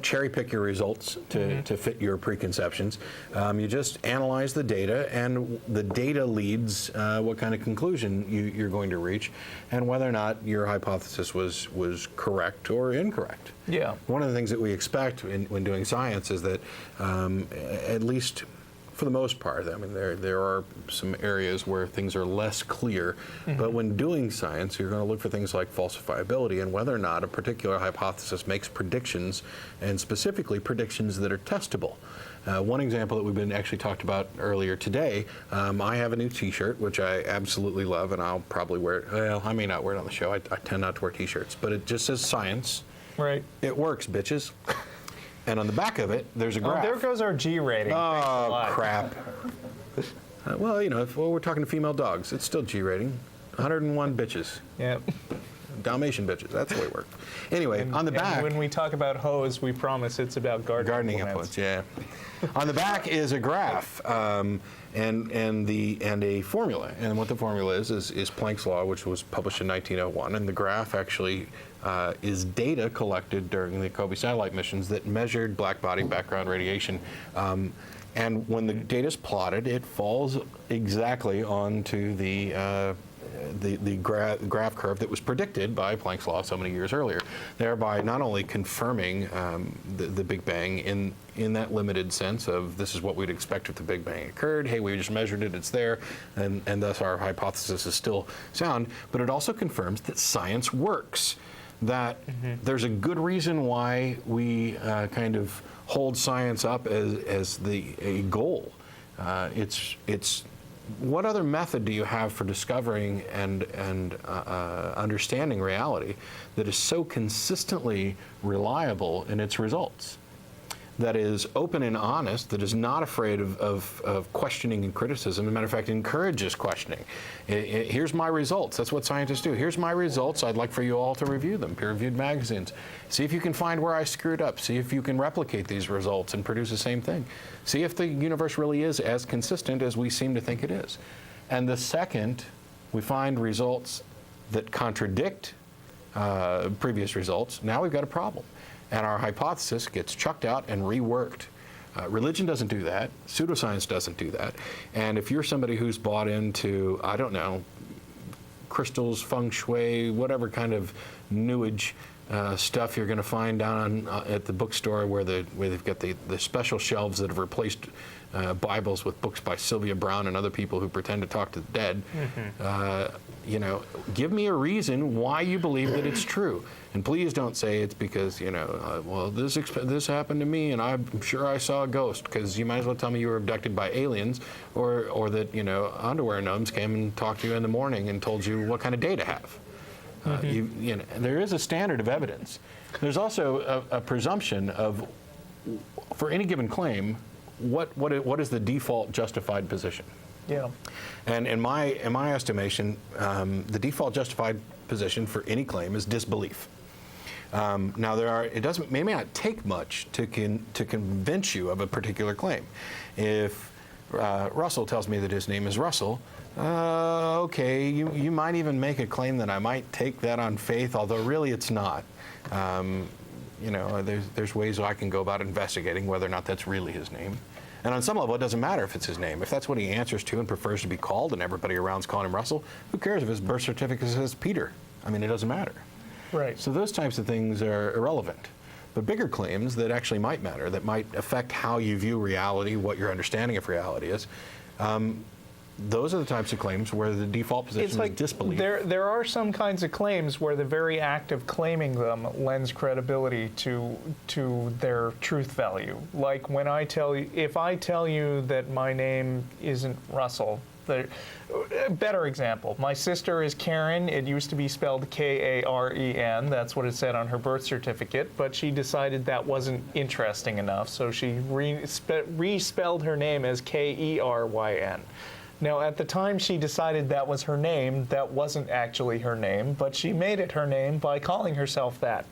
cherry pick your results to fit your preconceptions. You just analyze the data, and the data leads what kind of conclusion you're going to reach, and whether or not your hypothesis was correct or incorrect. Yeah. One of the things that we expect when doing science is that, at least for the most part, I mean, there are some areas where things are less clear, but when doing science, you're going to look for things like falsifiability and whether or not a particular hypothesis makes predictions, and specifically predictions that are testable. One example that we've been actually talked about earlier today, I have a new T-shirt, which I absolutely love, and I'll probably wear it. Well, I may not wear it on the show. I tend not to wear T-shirts, but it just says science. Right. It works, bitches. And on the back of it, there's a graph. Oh, there goes our G rating. Thanks a lot. Crap. Well, you know, if we're talking to female dogs, it's still G rating. 101 bitches. Yep. Dalmatian bitches. That's the way it works. Anyway, on the back. And when we talk about hoes, we promise it's about gardening implements. Yeah. On the back is a graph and a formula. And what the formula is Planck's law, which was published in 1901. And the graph actually is data collected during the Kobe satellite missions that measured black body background radiation. And when the data is plotted, it falls exactly onto the graph curve that was predicted by Planck's law so many years earlier, thereby not only confirming the Big Bang in that limited sense of this is what we'd expect if the Big Bang occurred, hey, we just measured it, it's there, and thus our hypothesis is still sound, but it also confirms that science works, that there's a good reason why we kind of hold science up as a goal. It's what other method do you have for discovering and understanding reality that is so consistently reliable in its results, that is open and honest, that is not afraid of questioning and criticism? As a matter of fact, encourages questioning. Here's my results. That's what scientists do. Here's my results. I'd like for you all to review them, peer-reviewed magazines. See if you can find where I screwed up. See if you can replicate these results and produce the same thing. See if the universe really is as consistent as we seem to think it is. And the second we find results that contradict previous results, now we've got a problem. And our hypothesis gets chucked out and reworked. Religion doesn't do that. Pseudoscience doesn't do that. And if you're somebody who's bought into, I don't know, crystals, feng shui, whatever kind of new age stuff you're going to find down at the bookstore where they've got the special shelves that have replaced Bibles with books by Sylvia Browne and other people who pretend to talk to the dead. You know, give me a reason why you believe that it's true. And please don't say it's because, you know, well, this happened to me and I'm sure I saw a ghost, because you might as well tell me you were abducted by aliens, or that, you know, underwear gnomes came and talked to you in the morning and told you what kind of day to have. You know, there is a standard of evidence. There's also a presumption of, for any given claim, what is the default justified position? Yeah. And in my estimation, the default justified position for any claim is disbelief. Now it may not take much to convince you of a particular claim. If Russell tells me that his name is Russell. Okay, you might even make a claim that I might take that on faith, although really it's not. You know, there's ways I can go about investigating whether or not that's really his name. And on some level, it doesn't matter if it's his name. If that's what he answers to and prefers to be called, and everybody around's calling him Russell, who cares if his birth certificate says Peter? I mean, it doesn't matter. Right. So those types of things are irrelevant. But bigger claims that actually might matter, that might affect how you view reality, what your understanding of reality is, those are the types of claims where the default position is disbelief. There are some kinds of claims where the very act of claiming them lends credibility to their truth value. Like when if I tell you that my name isn't Russell, better example, my sister is Karen. It used to be spelled Karen. That's what it said on her birth certificate, but she decided that wasn't interesting enough, so she respelled her name as Keryn. Now, at the time she decided that was her name, that wasn't actually her name, but she made it her name by calling herself that.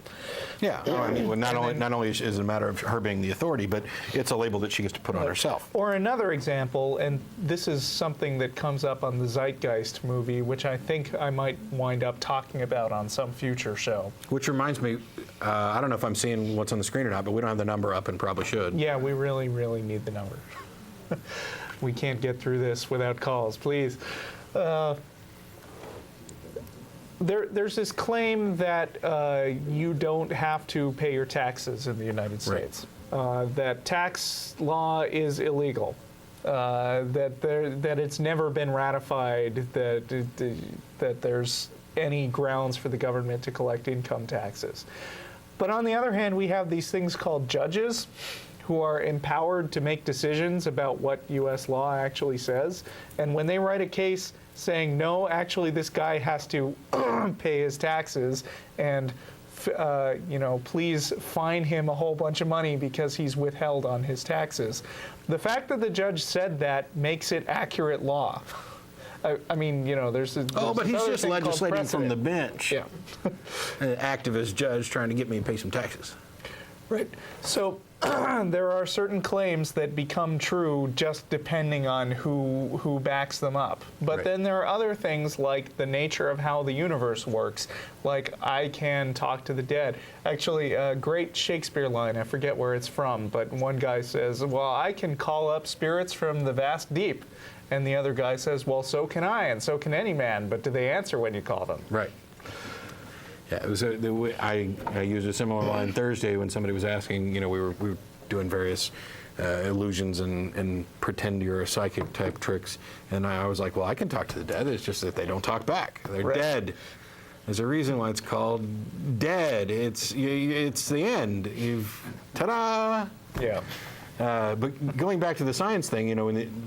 Yeah, well, I mean, well, not only is it a matter of her being the authority, but it's a label that she gets to put on herself. Or another example, and this is something that comes up on the Zeitgeist movie, which I think I might wind up talking about on some future show. Which reminds me, I don't know if I'm seeing what's on the screen or not, but we don't have the number up and probably should. Yeah, we really, really need the number. We can't get through this without calls, please. There's this claim that you don't have to pay your taxes in the United States. Right. That tax law is illegal. That it's never been ratified. That there's any grounds for the government to collect income taxes. But on the other hand, we have these things called judges, who are empowered to make decisions about what U.S. law actually says. And when they write a case saying, no, actually this guy has to pay his taxes and please fine him a whole bunch of money because he's withheld on his taxes. The fact that the judge said that makes it accurate law. I mean, there's but he's just legislating from the bench. Yeah. An activist judge trying to get me to pay some taxes. Right. So there are certain claims that become true just depending on who backs them up. But right. Then there are other things like the nature of how the universe works. Like I can talk to the dead. Actually, a great Shakespeare line, I forget where it's from, but one guy says, well, I can call up spirits from the vast deep. And the other guy says, well, so can I, and so can any man, but do they answer when you call them? Right. Yeah, it was I used a similar line Thursday when somebody was asking, we were doing various illusions and pretend you're a psychic type tricks, and I was like, well, I can talk to the dead, it's just that they don't talk back. They're right. Dead. There's a reason why it's called dead. It's the end. Ta-da! Yeah. But going back to the science thing,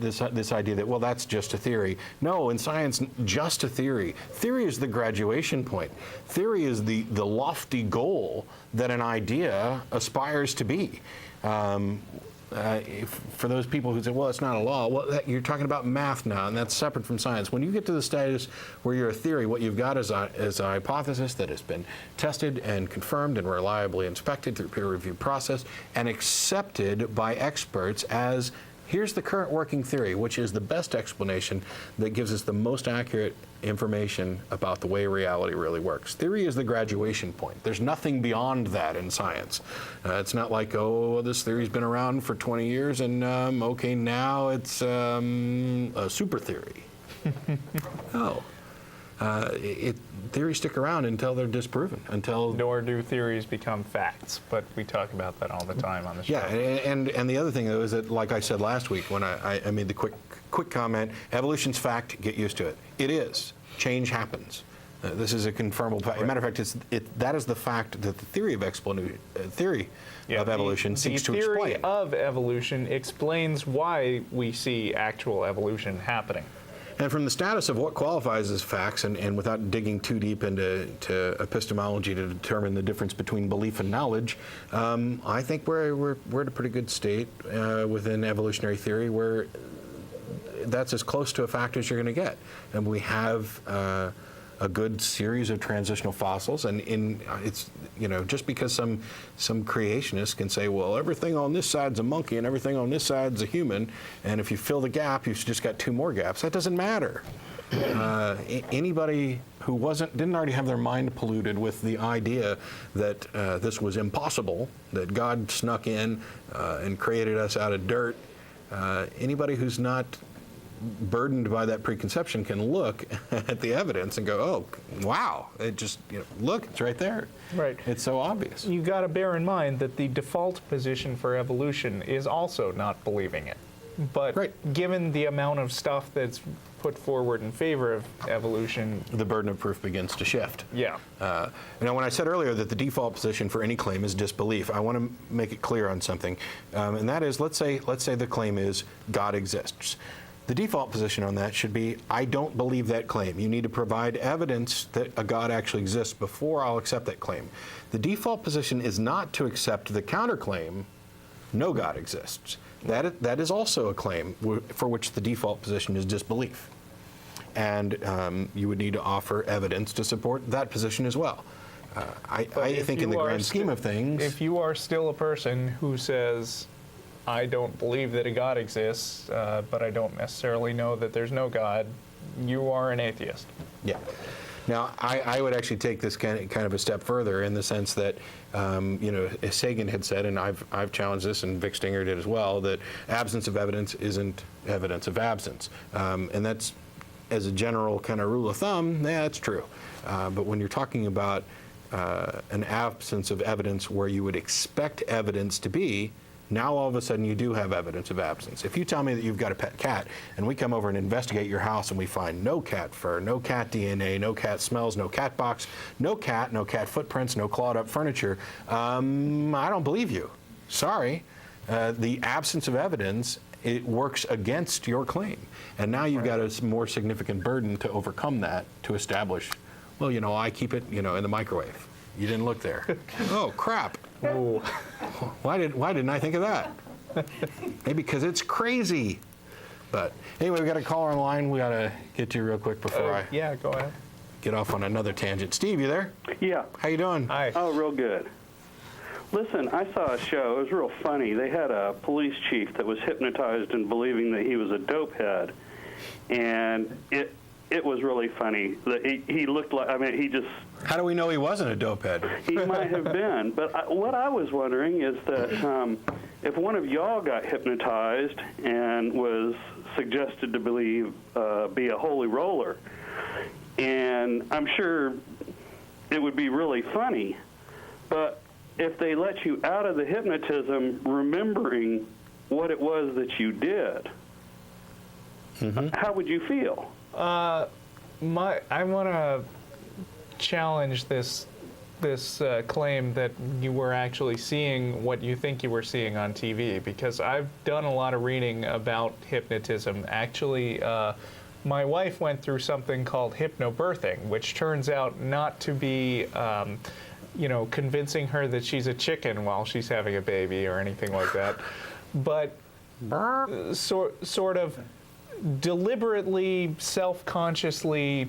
this idea that, well, that's just a theory. No, in science, just a theory. Theory is the graduation point. Theory is the lofty goal that an idea aspires to be. For those people who say, well, it's not a law, well, you're talking about math now, and that's separate from science. When you get to the status where you're a theory, what you've got is a hypothesis that has been tested and confirmed and reliably inspected through peer review process and accepted by experts as, here's the current working theory, which is the best explanation that gives us the most accurate information about the way reality really works. Theory is the graduation point. There's nothing beyond that in science. It's not like, oh, this theory's been around for 20 years and, okay, now it's a super theory. No. Theories stick around until they're disproven, Nor do theories become facts, but we talk about that all the time on the show. Yeah, and the other thing, though, is that, like I said last week when I made the quick comment, evolution's fact, get used to it. It is. Change happens. This is a confirmable fact. As a matter of fact, that is the fact that the theory of evolution seeks to explain. The theory of evolution explains why we see actual evolution happening. And from the status of what qualifies as facts, and without digging too deep into epistemology to determine the difference between belief and knowledge, I think we're at a pretty good state within evolutionary theory where that's as close to a fact as you're going to get. And we have a good series of transitional fossils, and it's, you know, just because some creationists can say, well, everything on this side's a monkey and everything on this side's a human, and if you fill the gap, you've just got 2 more gaps. That doesn't matter. Anybody who didn't already have their mind polluted with the idea that this was impossible, that God snuck in and created us out of dirt, anybody who's not burdened by that preconception can look at the evidence and go, oh, wow, it just, you know, look, it's right there. Right. It's so obvious. You got to bear in mind that the default position for evolution is also not believing it. But Right. given the amount of stuff that's put forward in favor of evolution, The burden of proof begins to shift. yeah. Now, when I said earlier that the default position for any claim is disbelief, I want to make it clear on something, and that is, let's say the claim is God exists. The default position on that should be, I don't believe that claim. You need to provide evidence that a God actually exists before I'll accept that claim. The default position is not to accept the counterclaim, no God exists. That is also a claim for which the default position is disbelief. And you would need to offer evidence to support that position as well. I think in the grand scheme of things... If you are still a person who says, I don't believe that a God exists, but I don't necessarily know that there's no God, you are an atheist. Yeah. Now, I would actually take this kind of a step further in the sense that, you know, as Sagan had said, and I've challenged this, and Vic Stinger did as well, that absence of evidence isn't evidence of absence. And that's, as a general kind of rule of thumb, yeah, that's true. But when you're talking about an absence of evidence where you would expect evidence to be, now all of a sudden you do have evidence of absence. If you tell me that you've got a pet cat and we come over and investigate your house and we find no cat fur, no cat DNA, no cat smells, no cat box, no cat footprints, no clawed up furniture, I don't believe you. Sorry. The absence of evidence, it works against your claim. And now you've got a more significant burden to overcome that, to establish, well, you know, I keep it, you know, in the microwave. You didn't look there. Oh, crap. Oh. Why didn't I think of that? Maybe because it's crazy. But anyway, we got a caller on the line. We got to get to you real quick before I Yeah, go ahead. get off on another tangent. Steve, you there? Yeah. How you doing? Hi. Oh, real good. Listen, I saw a show. It was real funny. They had a police chief that was hypnotized in believing that he was a dopehead, and it was really funny. He looked like, I mean, he just... How do we know he wasn't a dopehead? He might have been. But what I was wondering is that if one of y'all got hypnotized and was suggested to be a holy roller, and I'm sure it would be really funny, but if they let you out of the hypnotism remembering what it was that you did, how would you feel? I want to challenge this claim that you were actually seeing what you think you were seeing on TV, because I've done a lot of reading about hypnotism. Actually, my wife went through something called hypnobirthing, which turns out not to be, you know, convincing her that she's a chicken while she's having a baby or anything like that, but sort of deliberately, self-consciously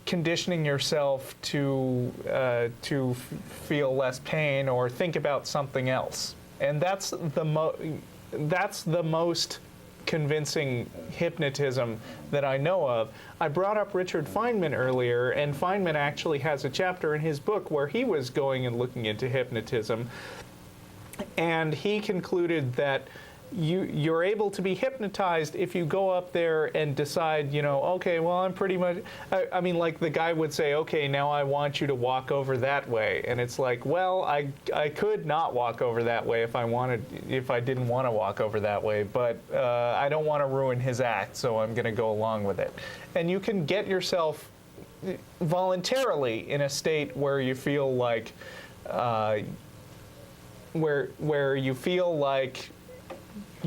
conditioning yourself to feel less pain or think about something else, and that's the most convincing hypnotism that I know of. I brought up Richard Feynman earlier, and Feynman actually has a chapter in his book where he was going and looking into hypnotism, and he concluded that you're able to be hypnotized if you go up there and decide, you know, okay, well, I'm pretty much, I mean, like the guy would say, okay, now I want you to walk over that way. And it's like, well, I could not walk over that way if I didn't want to walk over that way, but I don't want to ruin his act, so I'm going to go along with it. And you can get yourself voluntarily in a state where you feel like, where you feel like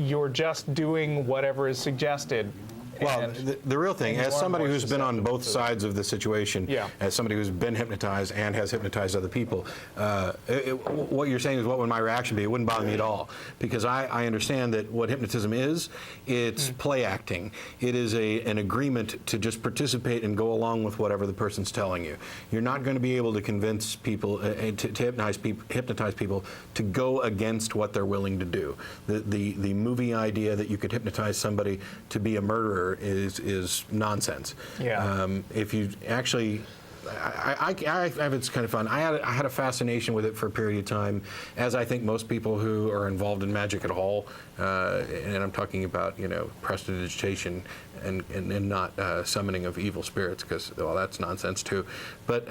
you're just doing whatever is suggested, Well, And- the real thing, and you as are somebody more who's been on susceptible both to it. sides of the situation, Yeah. as somebody who's been hypnotized and has hypnotized other people, what you're saying is what would my reaction be? It wouldn't bother me at all, because I understand that what hypnotism is, it's play acting. It is an agreement to just participate and go along with whatever the person's telling you. You're not going to be able to convince people, to hypnotize people to go against what they're willing to do. The movie idea that you could hypnotize somebody to be a murderer is nonsense. Yeah. If you actually, it's kind of fun. I had a fascination with it for a period of time, as I think most people who are involved in magic at all, and I'm talking about prestidigitation and not summoning of evil spirits, because well, that's nonsense too. But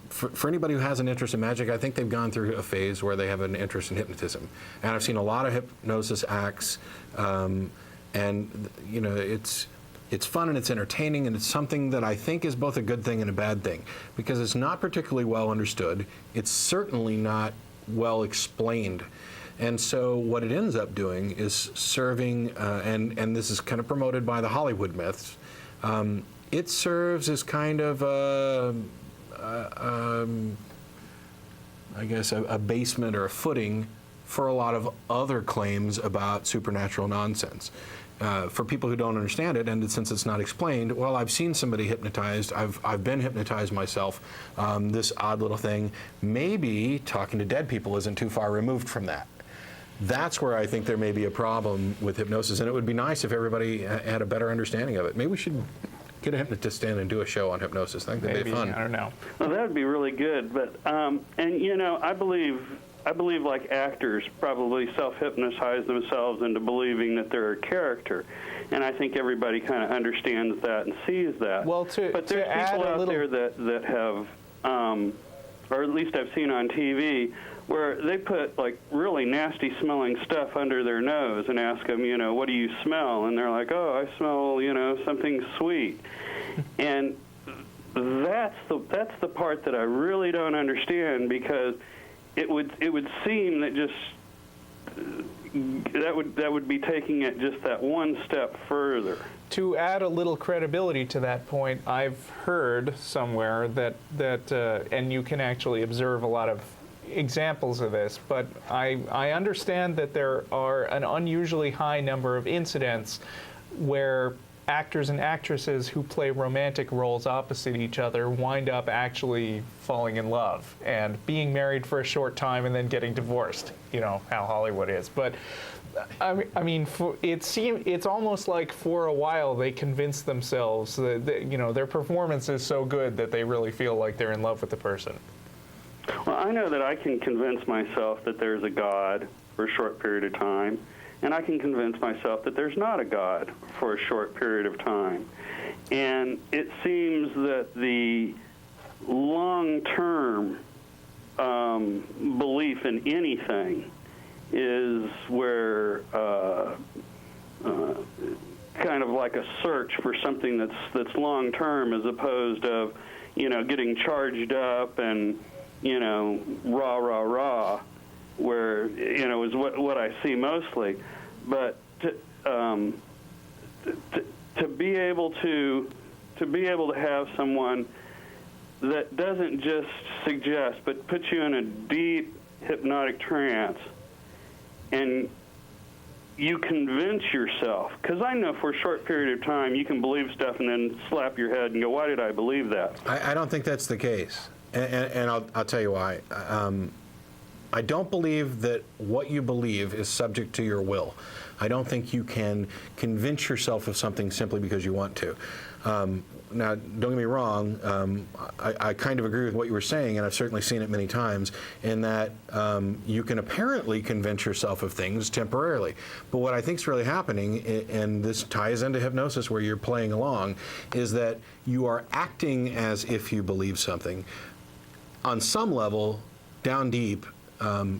for anybody who has an interest in magic, I think they've gone through a phase where they have an interest in hypnotism, and I've seen a lot of hypnosis acts, and it's fun and it's entertaining, and it's something that I think is both a good thing and a bad thing, because it's not particularly well understood. It's certainly not well explained. And so what it ends up doing is serving, and this is kind of promoted by the Hollywood myths, it serves as kind of I guess a basement or a footing for a lot of other claims about supernatural nonsense. For people who don't understand it, and since it's not explained, well, I've seen somebody hypnotized, I've been hypnotized myself, this odd little thing. Maybe talking to dead people isn't too far removed from that. That's where I think there may be a problem with hypnosis, and it would be nice if everybody had a better understanding of it. Maybe we should get a hypnotist in and do a show on hypnosis. I think that'd be Maybe, fun. I don't know. Well, that would be really good. But I believe like actors probably self-hypnotize themselves into believing that they're a character, and I think everybody kind of understands that and sees that. Well, but there's add people a out little- there that have, or at least I've seen on TV, where they put like really nasty smelling stuff under their nose and ask them, what do you smell? And they're like, oh, I smell, something sweet. And that's the part that I really don't understand, because it would seem that just that would be taking it just that one step further. To add a little credibility to that point, I've heard somewhere that and you can actually observe a lot of examples of this, but I understand that there are an unusually high number of incidents where actors and actresses who play romantic roles opposite each other wind up actually falling in love and being married for a short time and then getting divorced. You know how Hollywood is. But I mean, it's almost like for a while they convince themselves that their performance is so good that they really feel like they're in love with the person. Well, I know that I can convince myself that there's a God for a short period of time, and I can convince myself that there's not a God for a short period of time. And it seems that the long-term belief in anything is where kind of like a search for something that's long-term, as opposed of, getting charged up and, rah, rah, rah, where, is what I see mostly. But to be able to have someone that doesn't just suggest, but puts you in a deep hypnotic trance, and you convince yourself, because I know for a short period of time you can believe stuff and then slap your head and go, why did I believe that? I don't think that's the case, and I'll tell you why. I don't believe that what you believe is subject to your will. I don't think you can convince yourself of something simply because you want to. Now, don't get me wrong, I kind of agree with what you were saying, and I've certainly seen it many times, in that you can apparently convince yourself of things temporarily. But what I think is really happening, and this ties into hypnosis where you're playing along, is that you are acting as if you believe something. On some level, down deep,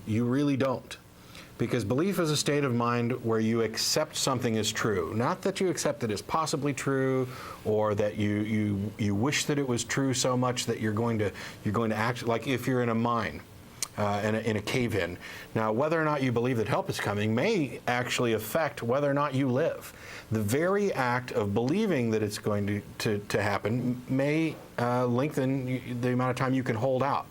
you really don't. Because belief is a state of mind where you accept something as true. Not that you accept it as possibly true, or that you wish that it was true so much that you're going to act. Like if you're in a mine in a cave-in. Now, whether or not you believe that help is coming may actually affect whether or not you live. The very act of believing that it's going to happen may lengthen the amount of time you can hold out.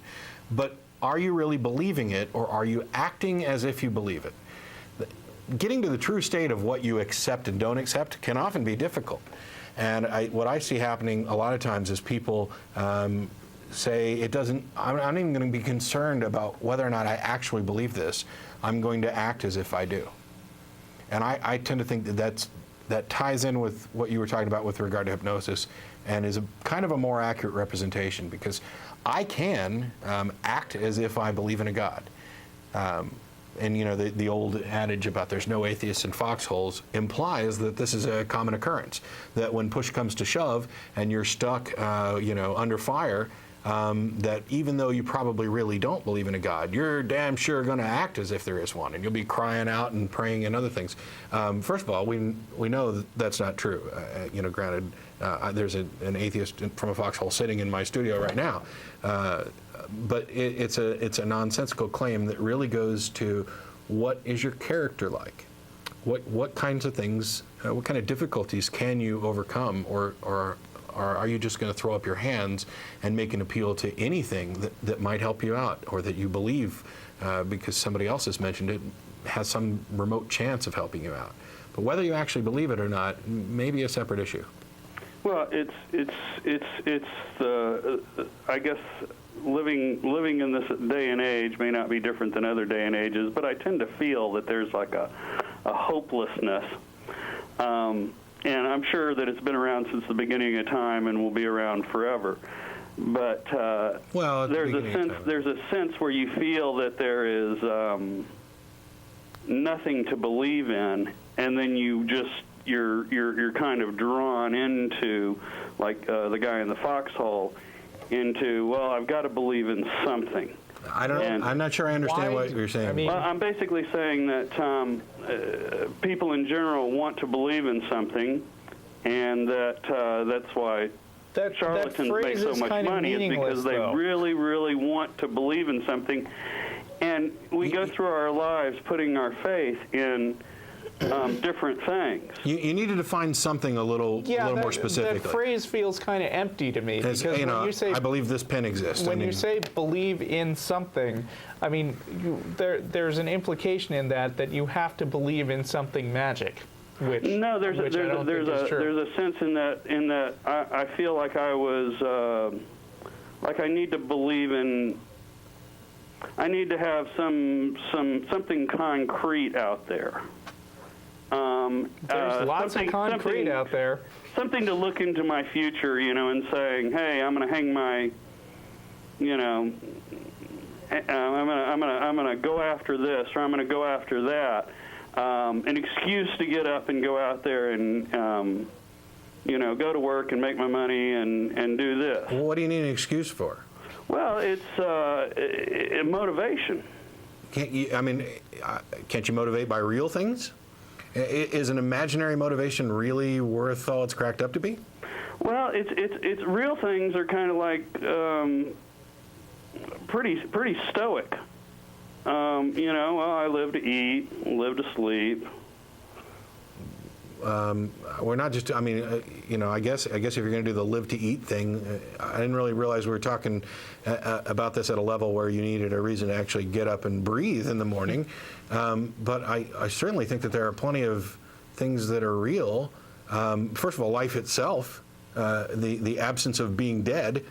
But are you really believing it, or are you acting as if you believe it? Getting to the true state of what you accept and don't accept can often be difficult. And what I see happening a lot of times is people say, I'm not even going to be concerned about whether or not I actually believe this. I'm going to act as if I do. And I tend to think that ties in with what you were talking about with regard to hypnosis, and is kind of a more accurate representation, because I can act as if I believe in a God. And you know, the old adage about there's no atheists in foxholes implies that this is a common occurrence, that when push comes to shove and you're stuck under fire, that even though you probably really don't believe in a God, you're damn sure going to act as if there is one, and you'll be crying out and praying and other things. First of all, we know that's not true. Granted, there's an atheist from a foxhole sitting in my studio right now. But it's a nonsensical claim that really goes to what is your character like? What kinds of things, what kind of difficulties can you overcome, or are you just going to throw up your hands and make an appeal to anything that might help you out, or that you believe because somebody else has mentioned it has some remote chance of helping you out? But whether you actually believe it or not may be a separate issue. Well, it's I guess living in this day and age may not be different than other day and ages, but I tend to feel that there's like a hopelessness. And I'm sure that it's been around since the beginning of time and will be around forever. But there's a sense where you feel that there is nothing to believe in, and then you're kind of drawn into, like the guy in the foxhole, into, well, I've got to believe in something. I'm not sure I understand what you're saying. Well, I'm basically saying that people in general want to believe in something, and that's why charlatans make so much money, is because they really, really want to believe in something. And we go through our lives putting our faith in different things. You need to define something a little more specifically. That phrase feels kind of empty to me. Because when you say, I believe this pen exists. When you say believe in something, I mean, there's an implication in that you have to believe in something magic. There's a sense in that I feel like I was like I need to believe in. I need to have something concrete out there. There's lots of concrete out there. Something to look into my future, and saying, "Hey, I'm going to hang my, I'm going to go after this, or I'm going to go after that." An excuse to get up and go out there and, go to work and make my money and do this. Well, what do you need an excuse for? Well, it's motivation. Can't you motivate by real things? Is an imaginary motivation really worth all it's cracked up to be? Well, it's real things are kind of like pretty stoic. I live to eat, live to sleep. We're not just, I guess if you're going to do the live to eat thing, I didn't really realize we were talking about this at a level where you needed a reason to actually get up and breathe in the morning. But I certainly think that there are plenty of things that are real. First of all, life itself, the absence of being dead,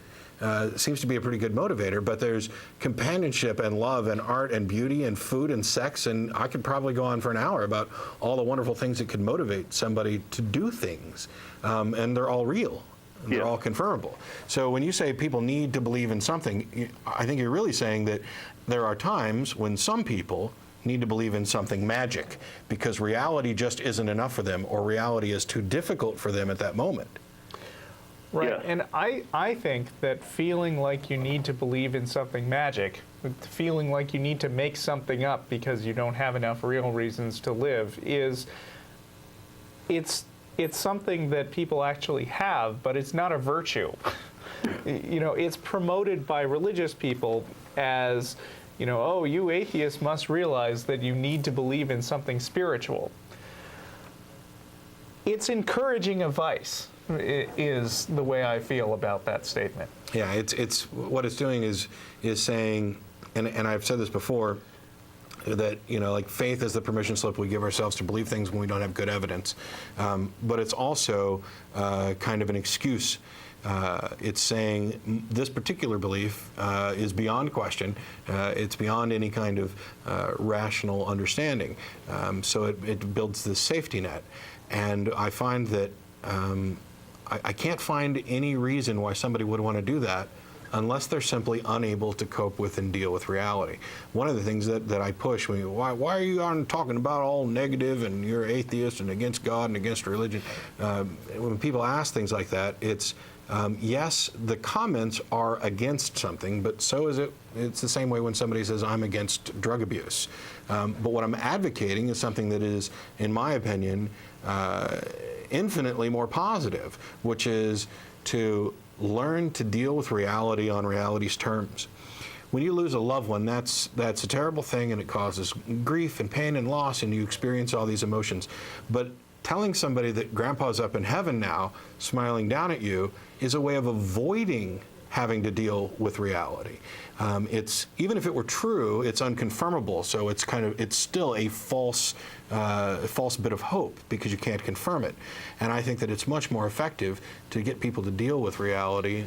seems to be a pretty good motivator, but there's companionship and love and art and beauty and food and sex, and I could probably go on for an hour about all the wonderful things that could motivate somebody to do things, and they're all real. And they're all confirmable. So when you say people need to believe in something, I think you're really saying that there are times when some people need to believe in something magic because reality just isn't enough for them, or reality is too difficult for them at that moment. Right, yeah. And I think that feeling like you need to believe in something magic, feeling like you need to make something up because you don't have enough real reasons to live, it's something that people actually have, but it's not a virtue. It's promoted by religious people as, oh, you atheists must realize that you need to believe in something spiritual. It's encouraging a vice, is the way I feel about that statement. Yeah, it's what it's doing is saying, and I've said this before, that like faith is the permission slip we give ourselves to believe things when we don't have good evidence, but it's also kind of an excuse. It's saying this particular belief is beyond question. It's beyond any kind of rational understanding. So it builds this safety net. And I find that I can't find any reason why somebody would want to do that unless they're simply unable to cope with and deal with reality. One of the things that I push, why are you on talking about all negative and you're atheist and against God and against religion? When people ask things like that, it's, yes, the comments are against something, but so is it. It's the same way when somebody says, I'm against drug abuse. But what I'm advocating is something that is, in my opinion, infinitely more positive, which is to learn to deal with reality on reality's terms. When you lose a loved one, that's a terrible thing, and it causes grief and pain and loss, and you experience all these emotions. But telling somebody that grandpa's up in heaven now, smiling down at you, is a way of avoiding having to deal with reality. It's, even if it were true, it's unconfirmable, so it's still a false bit of hope because you can't confirm it. And I think that it's much more effective to get people to deal with reality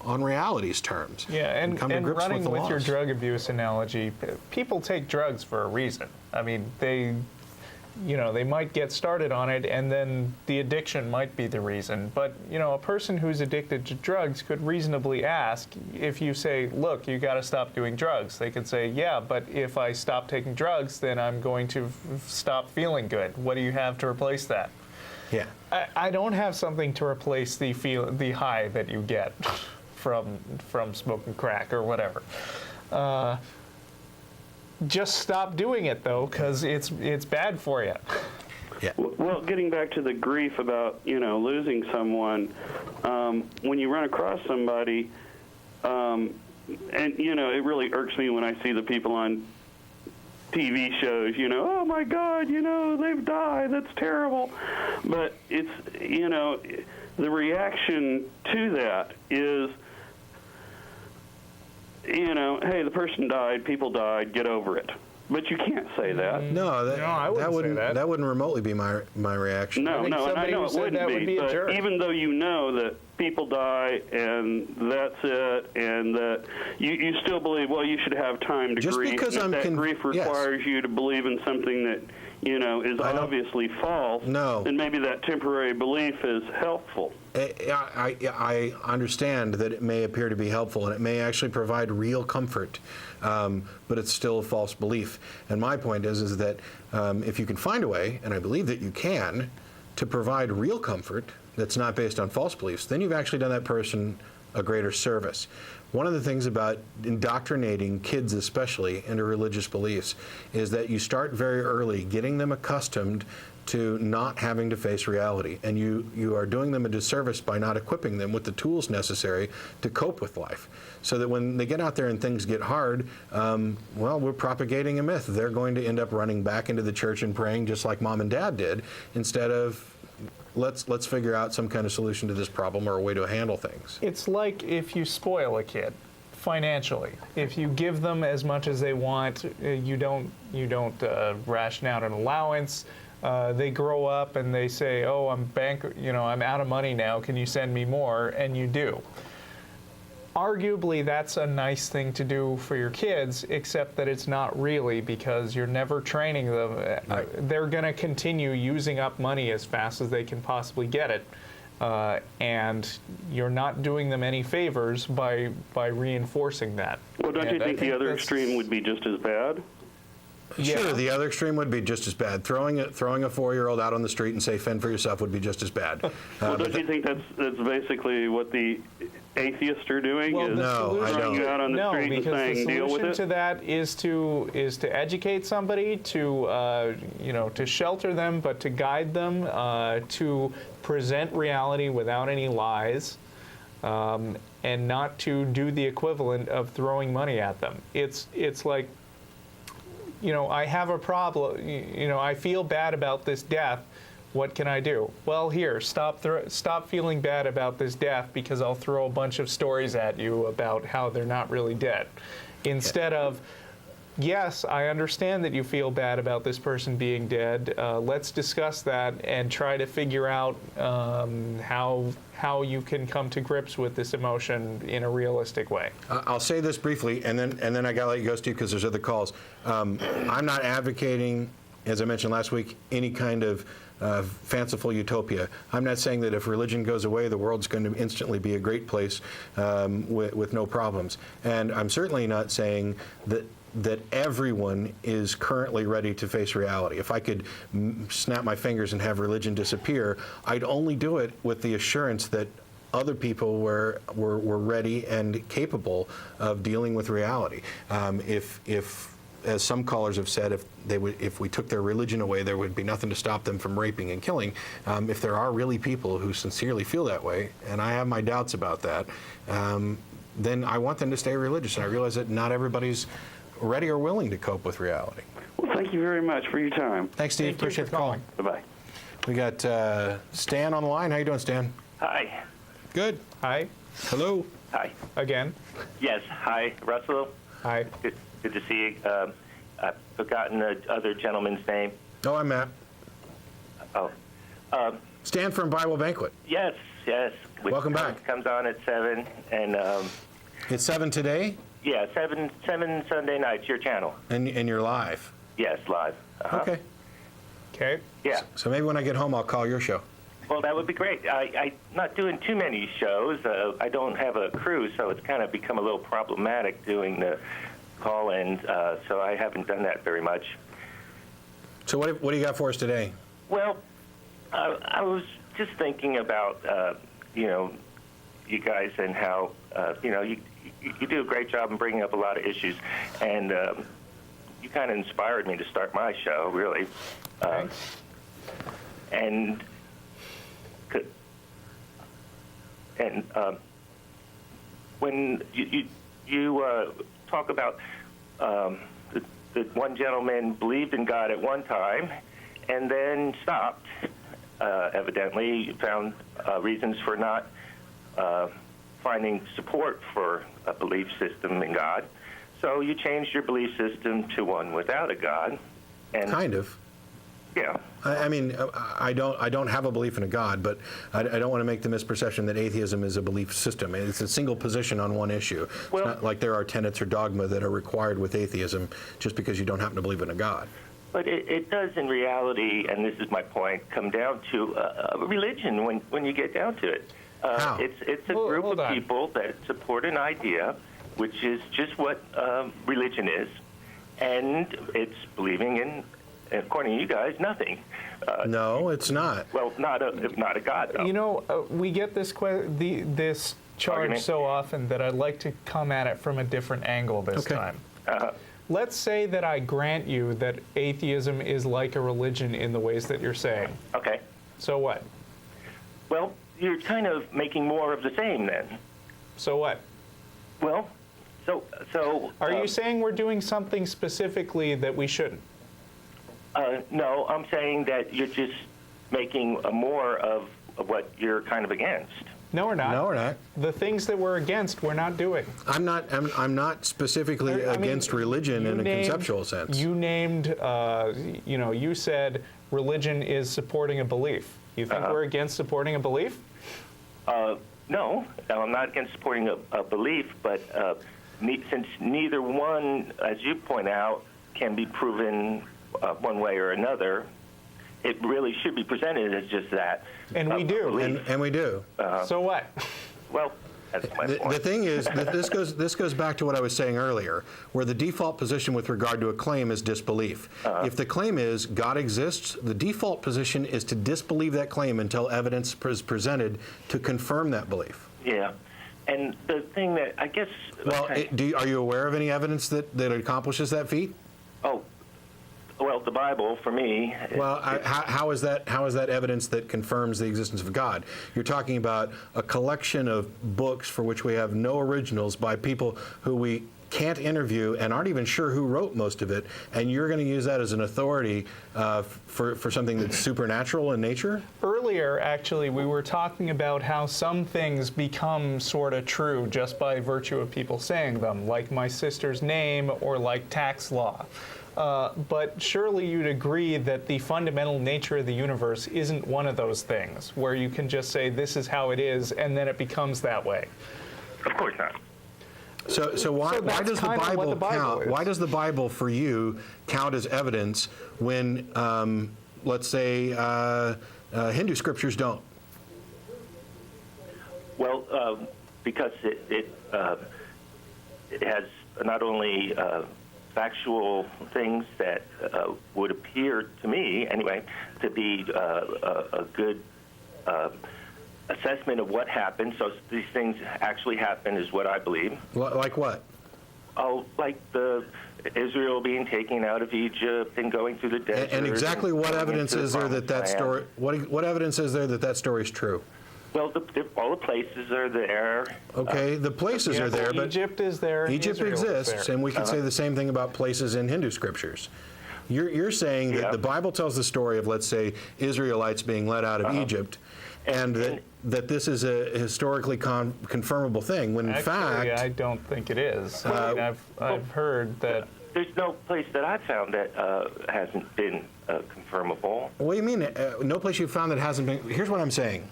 on reality's terms. Yeah, and come to grips running with, with your drug abuse analogy, people take drugs for a reason. I mean, they might get started on it, and then the addiction might be the reason. But, a person who's addicted to drugs could reasonably ask, if you say, look, you got to stop doing drugs, they could say, yeah, but if I stop taking drugs, then I'm going to stop feeling good. What do you have to replace that? Yeah. I don't have something to replace the high that you get from smoking crack or whatever. Just stop doing it, though, because it's bad for you. Yeah. Well, getting back to the grief about losing someone, when you run across somebody, and it really irks me when I see the people on TV shows. Oh my God, they've died. That's terrible. But it's the reaction to that is, hey, the person died, people died, get over it. But you can't say that. No, I wouldn't say that. That wouldn't remotely be my reaction. No, and I know it wouldn't be. But even though you know that people die and that's it, and that you still believe, well, you should have time to Just grieve. because and I'm that grief requires you to believe in something that is obviously false. No. And maybe that temporary belief is helpful. I understand that it may appear to be helpful, and it may actually provide real comfort, but it's still a false belief. And my point is that if you can find a way, and I believe that you can, to provide real comfort that's not based on false beliefs, then you've actually done that person a greater service. One of the things about indoctrinating kids especially into religious beliefs is that you start very early getting them accustomed to not having to face reality. And you are doing them a disservice by not equipping them with the tools necessary to cope with life. So that when they get out there and things get hard, we're propagating a myth. They're going to end up running back into the church and praying just like mom and dad did, instead of let's figure out some kind of solution to this problem or a way to handle things. It's like if you spoil a kid financially. If you give them as much as they want, you don't ration out an allowance. They grow up and they say, "Oh, I'm out of money now. Can you send me more?" And you do. Arguably, that's a nice thing to do for your kids, except that it's not really, because you're never training them. Right. They're going to continue using up money as fast as they can possibly get it. And you're not doing them any favors by reinforcing that. Well, don't you think the other extreme would be just as bad? Yeah. Sure, the other extreme would be just as bad. Throwing a 4-year-old out on the street and say, fend for yourself, would be just as bad. Well, don't you think that's basically what the atheists are doing? Well, is throwing you out on the street and saying, deal with it? The solution to that is to educate somebody, to shelter them, but to guide them, to present reality without any lies. and not to do the equivalent of throwing money at them. It's like, I have a problem, I feel bad about this death. What can I do? Well, here, stop feeling bad about this death because I'll throw a bunch of stories at you about how they're not really dead. Instead of, yes, I understand that you feel bad about this person being dead. Let's discuss that and try to figure out how you can come to grips with this emotion in a realistic way. I'll say this briefly, and then I got to let you go, Steve, because there's other calls. I'm not advocating, as I mentioned last week, any kind of fanciful utopia. I'm not saying that if religion goes away, the world's going to instantly be a great place with no problems. And I'm certainly not saying that everyone is currently ready to face reality. If I could snap my fingers and have religion disappear, I'd only do it with the assurance that other people were ready and capable of dealing with reality. If as some callers have said, if we took their religion away, there would be nothing to stop them from raping and killing. If there are really people who sincerely feel that way, and I have my doubts about that, then I want them to stay religious. And I realize that not everybody's ready or willing to cope with reality. Well, thank you very much for your time. Thanks, Steve. Appreciate the calling. Bye-bye. We got Stan on the line. How you doing, Stan? Hi. Good. Hi. Hello. Hi. Again. Yes. Hi, Russell. Hi. Good to see you. I've forgotten the other gentleman's name. Oh, I'm Matt. Oh. Stan from Bible Banquet. Yes. Which Welcome back. Comes on at 7, and It's 7 today, yeah, 7 Sunday nights. Your channel. and you're live. Yes, live. Okay. Okay. Yeah. So maybe when I get home, I'll call your show. Well, that would be great. I'm not doing too many shows. I don't have a crew, so it's kind of become a little problematic doing the call-ins, so I haven't done that very much. So what do you got for us today? Well, I was just thinking about, you guys and how, you do a great job in bringing up a lot of issues, and you kind of inspired me to start my show, really. And when you talk about the one gentleman believed in God at one time and then stopped, evidently found reasons for not finding support for a belief system in God. So you changed your belief system to one without a God. And Kind of. yeah. I mean, I don't have a belief in a God, but I don't want to make the misperception that atheism is a belief system. It's a single position on one issue. Well, it's not like there are tenets or dogma that are required with atheism just because you don't happen to believe in a God. But it does in reality, and this is my point, come down to religion when you get down to it. How? It's a group hold of on. people that support an idea, which is just what religion is, and it's believing in, according to you guys, nothing. No, it's not. Well, not a God, though. We get this this charge Argument. so often that I'd like to come at it from a different angle this Okay. time. Uh-huh. Let's say that I grant you that atheism is like a religion in the ways that you're saying. Okay. So what? Well, you're kind of making more of the same then. So what? Well, so Are you saying we're doing something specifically that we shouldn't? No, I'm saying that you're just making more of what you're kind of against. No, we're not. No, we're not. The things that we're against, we're not doing. I'm not specifically I mean, against religion you in a named- conceptual sense. You named, you said religion is supporting a belief. You think we're against supporting a belief? No, I'm not against supporting a belief, but since neither one, as you point out, can be proven one way or another, it really should be presented as just that. And we do. And we do. So what? Well, that's my The point. thing is, that this goes back to what I was saying earlier, where the default position with regard to a claim is disbelief. If the claim is God exists, the default position is to disbelieve that claim until evidence is presented to confirm that belief. Yeah. And the thing that I guess... Well, are you aware of any evidence that accomplishes that feat? Oh, well, the Bible for me. Well, how is that evidence that confirms the existence of God? You're talking about a collection of books for which we have no originals by people who we can't interview and aren't even sure who wrote most of it, and you're going to use that as an authority for something that's supernatural in nature? Earlier, actually, we were talking about how some things become sort of true just by virtue of people saying them, like my sister's name or like tax law. But surely you'd agree that the fundamental nature of the universe isn't one of those things, where you can just say this is how it is, and then it becomes that way. Of course not. So why does the Bible count? Why does the Bible for you count as evidence when, let's say, Hindu scriptures don't? Well, because it has not only factual things that would appear to me, anyway, to be a good assessment of what happened. So these things actually happened is what I believe. Like what? Oh, like the Israel being taken out of Egypt and going through the desert. And exactly what evidence is there that story? What evidence is there that story is true? Well, all the places are there. Okay, the places are there, but Egypt is there. Egypt exists, and we can say the same thing about places in Hindu scriptures. You're saying that the Bible tells the story of, let's say, Israelites being led out of Egypt, and that this is a historically confirmable thing, when in fact... I don't think it is. I mean, I've heard that... There's no place that I've found that hasn't been confirmable. What do you mean, no place you've found that hasn't been... Here's what I'm saying.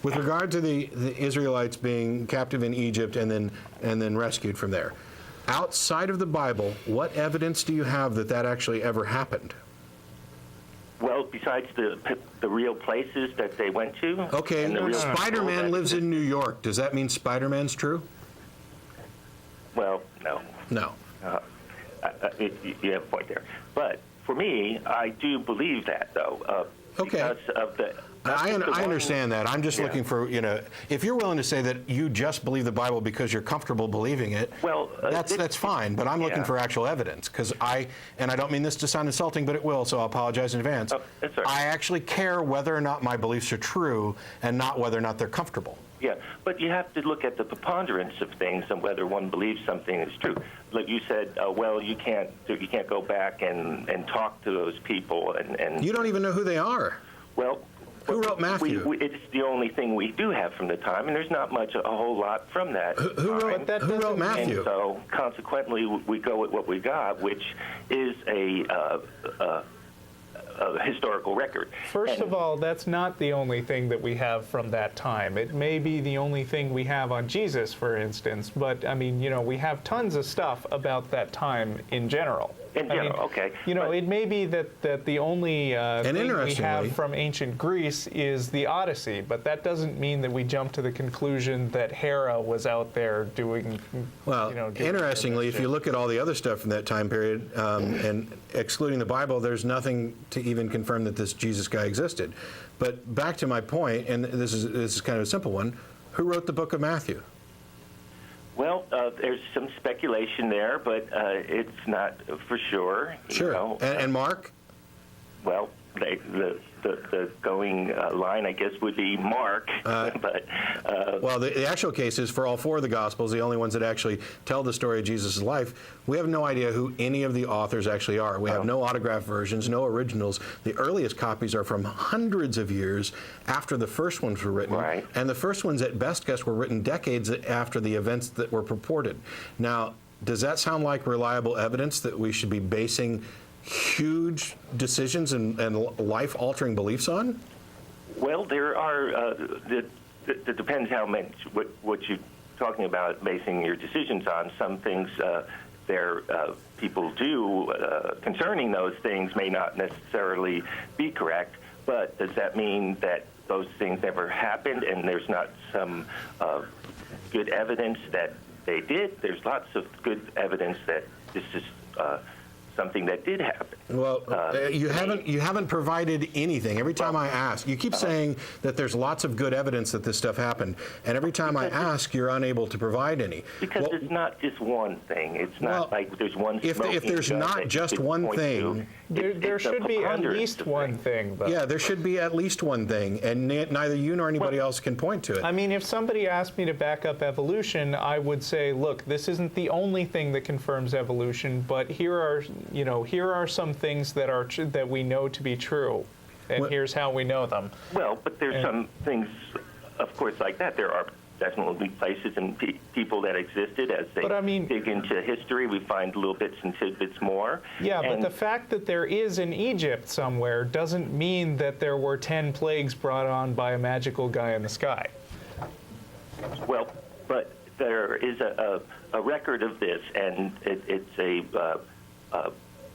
With regard to the Israelites being captive in Egypt and then rescued from there, outside of the Bible, what evidence do you have that actually ever happened? Well, besides the real places that they went to. Okay, Spider-Man lives in New York. Does that mean Spider-Man's true? Well, no. No. You have a point there. But for me, I do believe that, though. Okay. Because of the... I understand that. I'm just looking for, if you're willing to say that you just believe the Bible because you're comfortable believing it, well, that's fine. But I'm looking for actual evidence, because I don't mean this to sound insulting, but it will, so I'll apologize in advance. Oh, that's all right. I actually care whether or not my beliefs are true and not whether or not they're comfortable. Yeah, but you have to look at the preponderance of things and whether one believes something is true. Like you said, well, you can't go back and talk to those people and... You don't even know who they are. Well... Who wrote Matthew? It's the only thing we do have from the time, and there's not much, a whole lot from that. Who wrote Matthew? And so, consequently, we go with what we got, which is a historical record. First of all, that's not the only thing that we have from that time. It may be the only thing we have on Jesus, for instance, but, I mean, we have tons of stuff about that time in general. Okay. It may be that the only thing we have from ancient Greece is the Odyssey, but that doesn't mean that we jump to the conclusion that Hera was out there doing... Well, interestingly, if you look at all the other stuff from that time period, and excluding the Bible, there's nothing to even confirm that this Jesus guy existed. But back to my point, and this is kind of a simple one, who wrote the book of Matthew? Well, there's some speculation there, but it's not for sure. Sure. And Mark? Well, the going line, I guess, would be Mark. But well, the actual case is for all four of the Gospels, the only ones that actually tell the story of Jesus' life, we have no idea who any of the authors actually are. We have no autographed versions, no originals. The earliest copies are from hundreds of years after the first ones were written. Right. And the first ones, at best guess, were written decades after the events that were purported. Now, does that sound like reliable evidence that we should be basing huge decisions and life-altering beliefs on? Well, there are. It depends how much what you're talking about basing your decisions on. Some things people do concerning those things may not necessarily be correct. But does that mean that those things never happened and there's not some good evidence that they did? There's lots of good evidence that this is something that did happen. Well, you haven't provided anything. Every time I ask, you keep saying that there's lots of good evidence that this stuff happened, and every time I ask, you're unable to provide any. Because it's not just one thing. It's not like there's one. If there's not just one thing, there should be at least one thing, though. yeah, there should be at least one thing, and neither you nor anybody else can point to it. I mean, if somebody asked me to back up evolution, I would say, look, this isn't the only thing that confirms evolution, but here are some things that we know to be true, and here's how we know them. Well, but there's some things, of course, like that. There are definitely places and people that existed. As they dig into history, we find little bits and tidbits more. Yeah, but the fact that there is an Egypt somewhere doesn't mean that there were 10 plagues brought on by a magical guy in the sky. Well, but there is a record of this, and it's a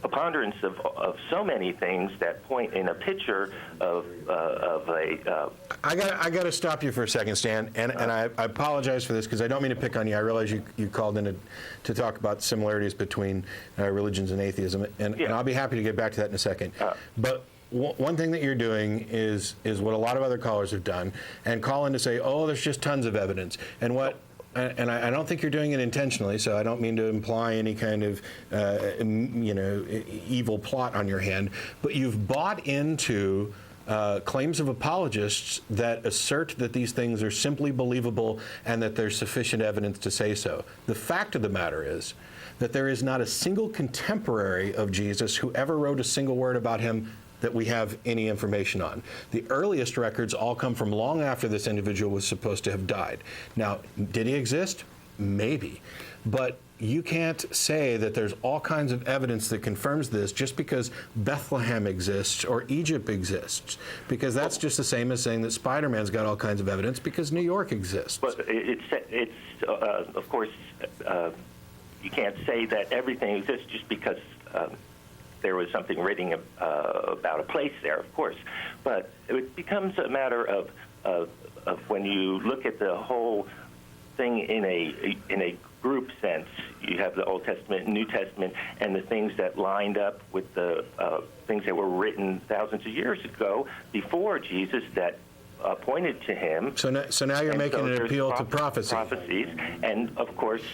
preponderance of so many things that point in a picture of a. I got to stop you for a second, Stan, and I apologize for this because I don't mean to pick on you. I realize you called in to talk about similarities between religions and atheism, and I'll be happy to get back to that in a second. But one thing that you're doing is what a lot of other callers have done, and call in to say, oh, there's just tons of evidence, and I don't think you're doing it intentionally, so I don't mean to imply any kind of evil plot on your hand, but you've bought into claims of apologists that assert that these things are simply believable and that there's sufficient evidence to say so. The fact of the matter is that there is not a single contemporary of Jesus who ever wrote a single word about him that we have any information on. The earliest records all come from long after this individual was supposed to have died. Now, did he exist? Maybe. But you can't say that there's all kinds of evidence that confirms this just because Bethlehem exists or Egypt exists, because that's just the same as saying that Spider-Man's got all kinds of evidence because New York exists. But it's of course, you can't say that everything exists just because there was something written about a place there, of course. But it becomes a matter of when you look at the whole thing in a group sense. You have the Old Testament and New Testament, and the things that lined up with the things that were written thousands of years ago before Jesus that pointed to him. So now you're making an appeal to prophecy. Prophecies, and of course.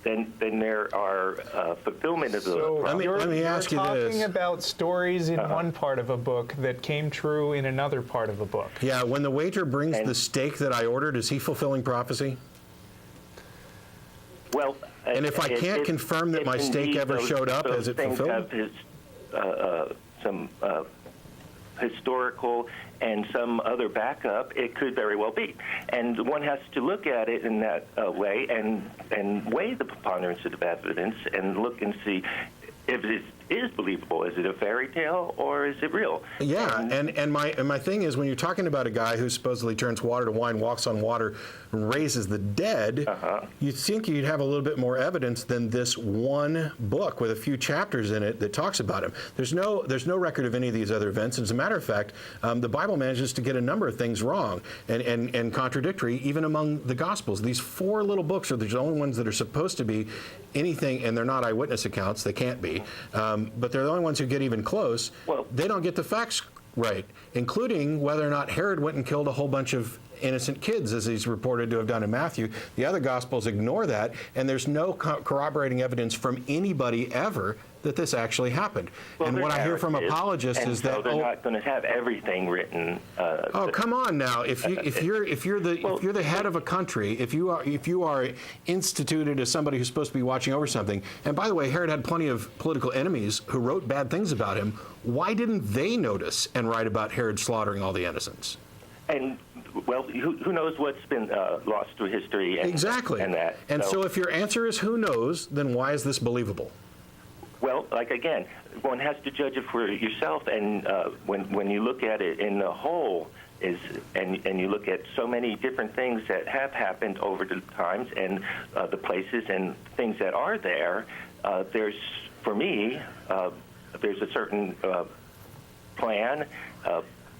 Then there are fulfillment of those. Let me ask you this. You're talking about stories in one part of a book that came true in another part of a book. Yeah, when the waiter brings the steak that I ordered, is he fulfilling prophecy? Well, and if I can't confirm that my steak ever showed up, has it fulfilled? Some historical and some other backup, it could very well be. And one has to look at it in that way and weigh the preponderance of evidence and look and see if it is believable. Is it a fairy tale or is it real? Yeah, and my thing is, when you're talking about a guy who supposedly turns water to wine, walks on water, raises the dead, you'd think you'd have a little bit more evidence than this one book with a few chapters in it that talks about him. There's no record of any of these other events. As a matter of fact, the Bible manages to get a number of things wrong and contradictory, even among the Gospels. These 4 little books are the only ones that are supposed to be anything, and they're not eyewitness accounts. They can't be. But they're the only ones who get even close. Well, they don't get the facts right, including whether or not Herod went and killed a whole bunch of innocent kids, as he's reported to have done in Matthew. The other Gospels ignore that, and there's no corroborating evidence from anybody ever that this actually happened. Well, and what I hear from apologists is that they're not going to have everything written. Oh, come on now! If you're the head of a country, if you are instituted as somebody who's supposed to be watching over something, and by the way, Herod had plenty of political enemies who wrote bad things about him. Why didn't they notice and write about Herod slaughtering all the innocents? And well, who knows what's been lost to history? Exactly. And that. And so if your answer is who knows, then why is this believable? Well, like again, one has to judge it for yourself, and when you look at it in the whole, and you look at so many different things that have happened over the times and the places and things that are there, there's, for me, there's a certain plan.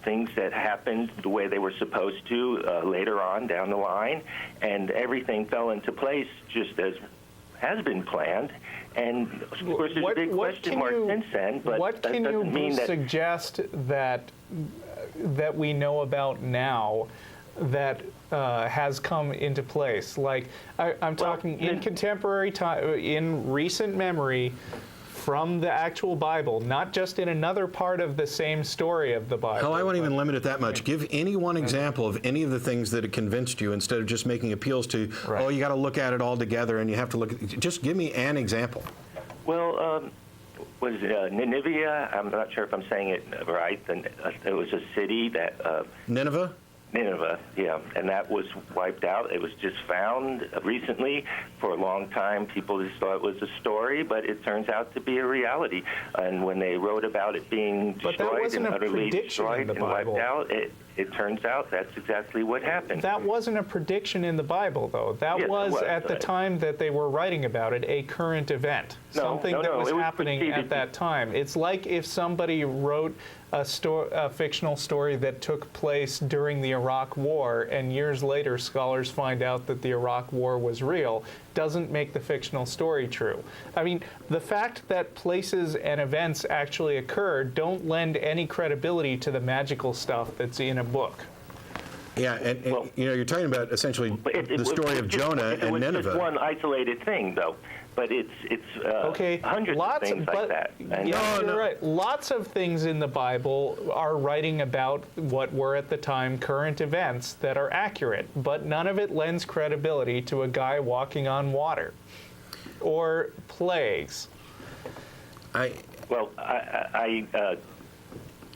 Things that happened the way they were supposed to later on down the line, and everything fell into place just as has been planned. And of course, there's a big question mark since then. But what that can doesn't you mean that suggest that we know about now that has come into place? Like I'm talking in contemporary time, in recent memory, from the actual Bible, not just in another part of the same story of the Bible. Hell, I won't even limit it that much. Give any one example of any of the things that have convinced you instead of just making appeals to, oh, you got to look at it all together and you have to look at, just give me an example. Well, was it Nineveh? I'm not sure if I'm saying it right. It was a city that... Nineveh? Nineveh, yeah, and that was wiped out. It was just found recently. For a long time, people just thought it was a story, but it turns out to be a reality. And when they wrote about it being destroyed and utterly destroyed and wiped out, it turns out that's exactly what happened. That wasn't a prediction in the Bible, though. That was at the time that they were writing about it, a current event. Something that was happening at that time. It's like if somebody wrote a fictional story that took place during the Iraq War, and years later scholars find out that the Iraq War was real, doesn't make the fictional story true. I mean, the fact that places and events actually occurred don't lend any credibility to the magical stuff that's in a book. Yeah, and you know, you're talking about essentially the story of Jonah and Nineveh. It was just one isolated thing, though. But it's hundreds of things like that. You're right. Lots of things in the Bible are writing about what were at the time current events that are accurate, but none of it lends credibility to a guy walking on water or plagues. I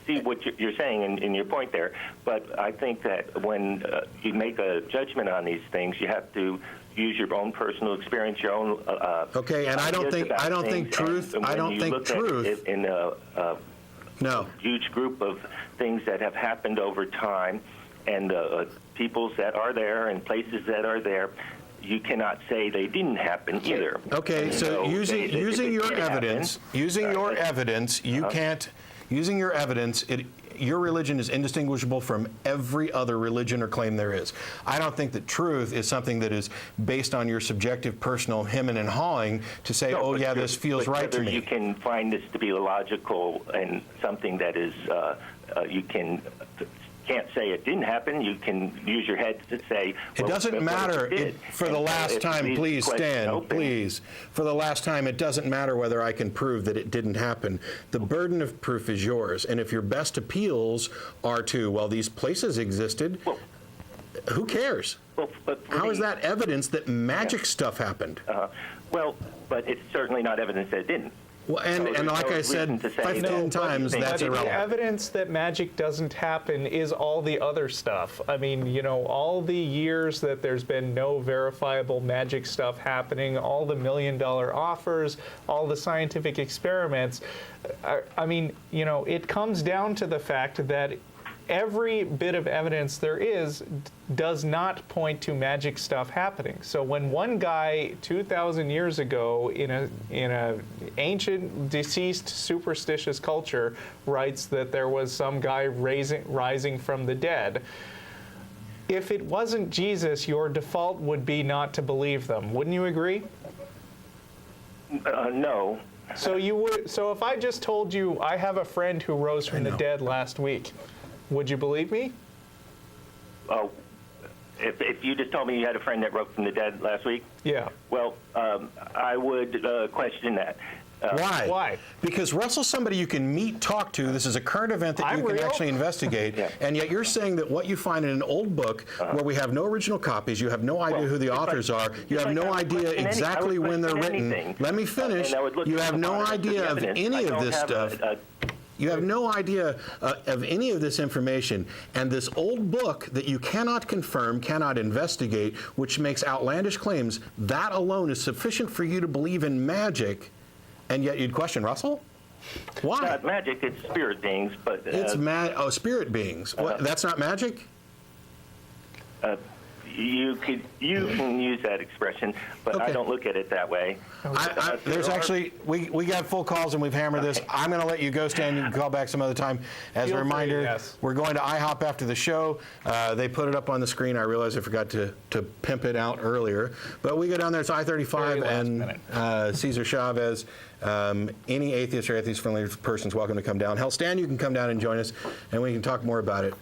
see what you're saying in your point there, but I think that when you make a judgment on these things, you have to use your own personal experience, your own. Okay, and I don't think truth. I don't think truth. In a huge group of things that have happened over time, and peoples that are there and places that are there, you cannot say they didn't happen either. Okay, so using your evidence, you can't. Using your evidence, your religion is indistinguishable from every other religion or claim there is. I don't think that truth is something that is based on your subjective, personal hemming and hawing to say, oh, yeah, this feels right to me. You can find this to be logical and something that is, you can't say it didn't happen. You can use your head to say, well, it doesn't matter. For the last time, please, Stan, please. For the last time, it doesn't matter whether I can prove that it didn't happen. The burden of proof is yours. And if your best appeals are to, well, these places existed, who cares? How is that evidence that magic stuff happened? Well, but it's certainly not evidence that it didn't. Well, and like I said 15 times, that's irrelevant. The evidence that magic doesn't happen is all the other stuff. I mean, you know, all the years that there's been no verifiable magic stuff happening, all the $1 million offers, all the scientific experiments. I mean, you know, it comes down to the fact that every bit of evidence there is does not point to magic stuff happening. So when one guy 2,000 years ago in a ancient deceased superstitious culture writes that there was some guy rising from the dead, if it wasn't Jesus, your default would be not to believe them. Wouldn't you agree? No. So you would. So if I just told you I have a friend who rose from the dead last week, would you believe me? Oh, if you just told me you had a friend that rose from the dead last week? Yeah. Well, I would question that. Why? Why? Because Russell's somebody you can meet, talk to. This is a current event that you can actually investigate. And yet you're saying that what you find in an old book where we have no original copies, you have no idea who the authors are, you have no idea exactly when they're written. Let me finish. You have no idea of any of this stuff. You have no idea of any of this information. And this old book that you cannot confirm, cannot investigate, which makes outlandish claims, that alone is sufficient for you to believe in magic. And yet you'd question Russell? Why? It's not magic, it's spirit beings. But it's spirit beings. What, that's not magic? you can use that expression, but I Okay. don't look at it that way. There's actually, we got full calls and we've hammered this. I'm going to let you go, Stan. You can call back some other time. As Feel a free, reminder, yes. we're going to IHOP after the show. They put it up on the screen. I realized I forgot to pimp it out earlier. But we go down there. It's Very I-35 last and minute. Cesar Chavez. Any atheist or atheist-friendly person's welcome to come down. Hell, Stan, you can come down and join us, and we can talk more about it.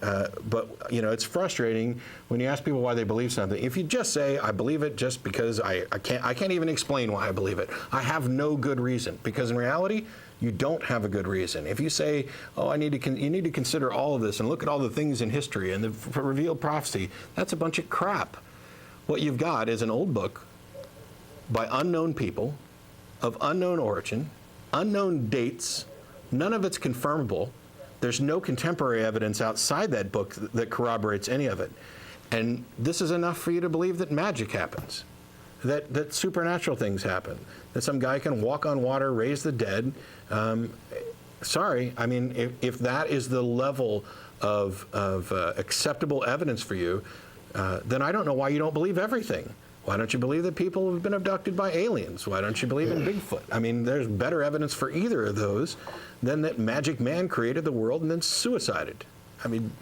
But, it's frustrating when you ask people why they believe something. If you just say, I believe it just because I can't even explain why I believe it. I have no good reason, because in reality, you don't have a good reason. If you say, oh, you need to consider all of this and look at all the things in history and the revealed prophecy, that's a bunch of crap. What you've got is an old book by unknown people, of unknown origin, unknown dates, none of it's confirmable. There's no contemporary evidence outside that book that corroborates any of it. And this is enough for you to believe that magic happens, that supernatural things happen, that some guy can walk on water, raise the dead. Sorry, I mean, if that is the level of acceptable evidence for you, then I don't know why you don't believe everything. Why don't you believe that people have been abducted by aliens? Why don't you believe in Bigfoot? I mean, there's better evidence for either of those than that magic man created the world and then suicided. I mean,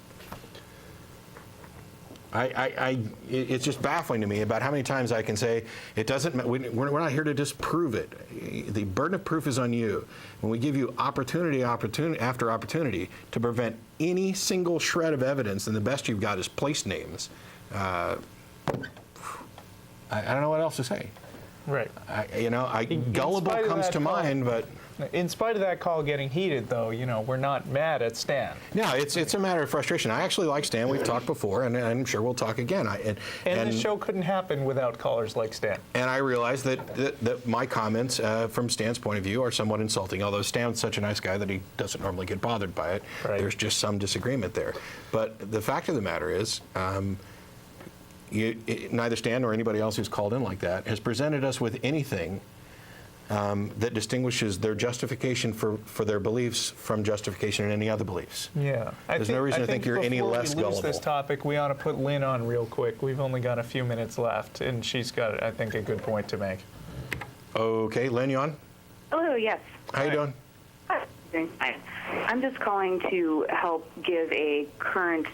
it's just baffling to me about how many times I can say it doesn't. We're not here to disprove it. The burden of proof is on you. When we give you opportunity after opportunity to prevent any single shred of evidence, then the best you've got is place names. I don't know what else to say. Right. Gullible comes to mind, but in spite of that call getting heated, though, we're not mad at Stan. no, it's a matter of frustration. I actually like Stan. We've talked before, and I'm sure we'll talk again. And this show couldn't happen without callers like Stan. And I realize that my comments, from Stan's point of view, are somewhat insulting. Although Stan's such a nice guy that he doesn't normally get bothered by it. Right. There's just some disagreement there. But the fact of the matter is, neither Stan nor anybody else who's called in like that has presented us with anything that distinguishes their justification for their beliefs from justification in any other beliefs. Yeah. There's no reason to think you're any less before we lose gullible. this topic, we ought to put Lynne on real quick. We've only got a few minutes left, and she's got, I think, a good point to make. Okay, Lynne, you on? Hello, yes. How you doing? Hi. Hi. I'm just calling to help give a current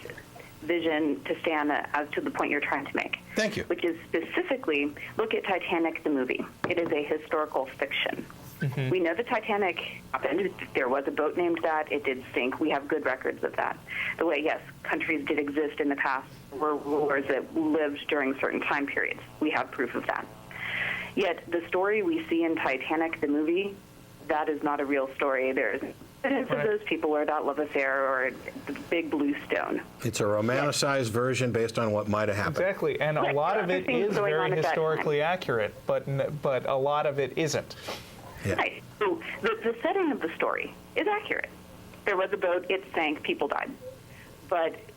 vision to Stan as to the point you're trying to make. Thank you. Which is specifically, look at Titanic the movie. It is a historical fiction. Mm-hmm. We know the Titanic happened. There was a boat named that. It did sink. We have good records of that. The way, yes, countries did exist in the past. There were rulers that lived during certain time periods. We have proof of that. Yet the story we see in Titanic the movie, that is not a real story. There's evidence of those people or that love affair or the big blue stone. It's a romanticized version based on what might have happened. Exactly, and a lot of it is very historically accurate, but a lot of it isn't. Yeah. Right. So the setting of the story is accurate. There was a boat, it sank, people died.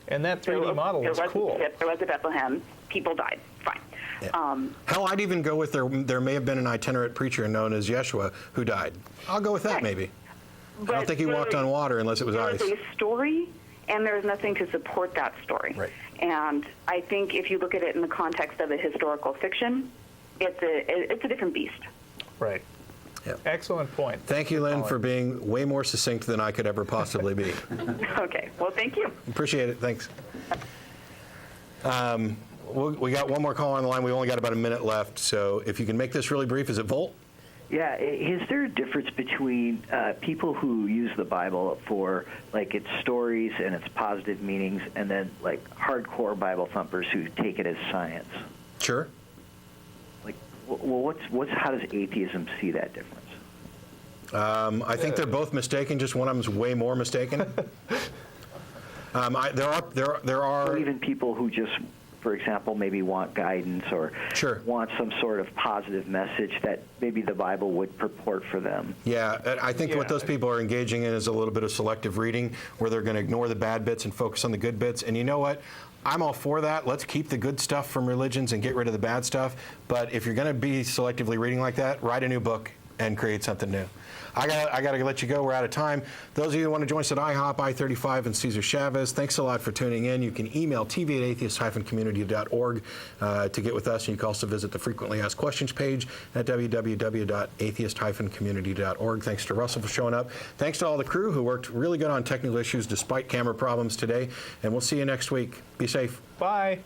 And that 3D model was cool. There was a Bethlehem, people died. Fine. Yeah. Hell, I'd even go with there may have been an itinerant preacher known as Yeshua who died. I'll go with that, maybe. I don't think he walked on water unless it was ice. There's a story, and there's nothing to support that story. Right. And I think if you look at it in the context of a historical fiction, it's a different beast. Right. Yeah. Excellent point. Thank you, Lynn, for being way more succinct than I could ever possibly be. Okay. Well, thank you. Appreciate it. Thanks. We got one more call on the line. We only got about a minute left, so if you can make this really brief. Is it Volt? Yeah, is there a difference between people who use the Bible for like its stories and its positive meanings, and then like hardcore Bible thumpers who take it as science? Sure. Like, well, how does atheism see that difference? I think they're both mistaken. Just one of them's way more mistaken. There are Or even people who just, for example, maybe want guidance or Sure. want some sort of positive message that maybe the Bible would purport for them. Yeah, I think what those people are engaging in is a little bit of selective reading where they're going to ignore the bad bits and focus on the good bits. And you know what? I'm all for that. Let's keep the good stuff from religions and get rid of the bad stuff. But if you're going to be selectively reading like that, write a new book and create something new. I got to let you go. We're out of time. Those of you who want to join us at IHOP, I-35, and Cesar Chavez, thanks a lot for tuning in. You can email tv@atheist-community.org to get with us, and you can also visit the Frequently Asked Questions page at www.atheist-community.org. Thanks to Russell for showing up. Thanks to all the crew who worked really good on technical issues despite camera problems today, and we'll see you next week. Be safe. Bye.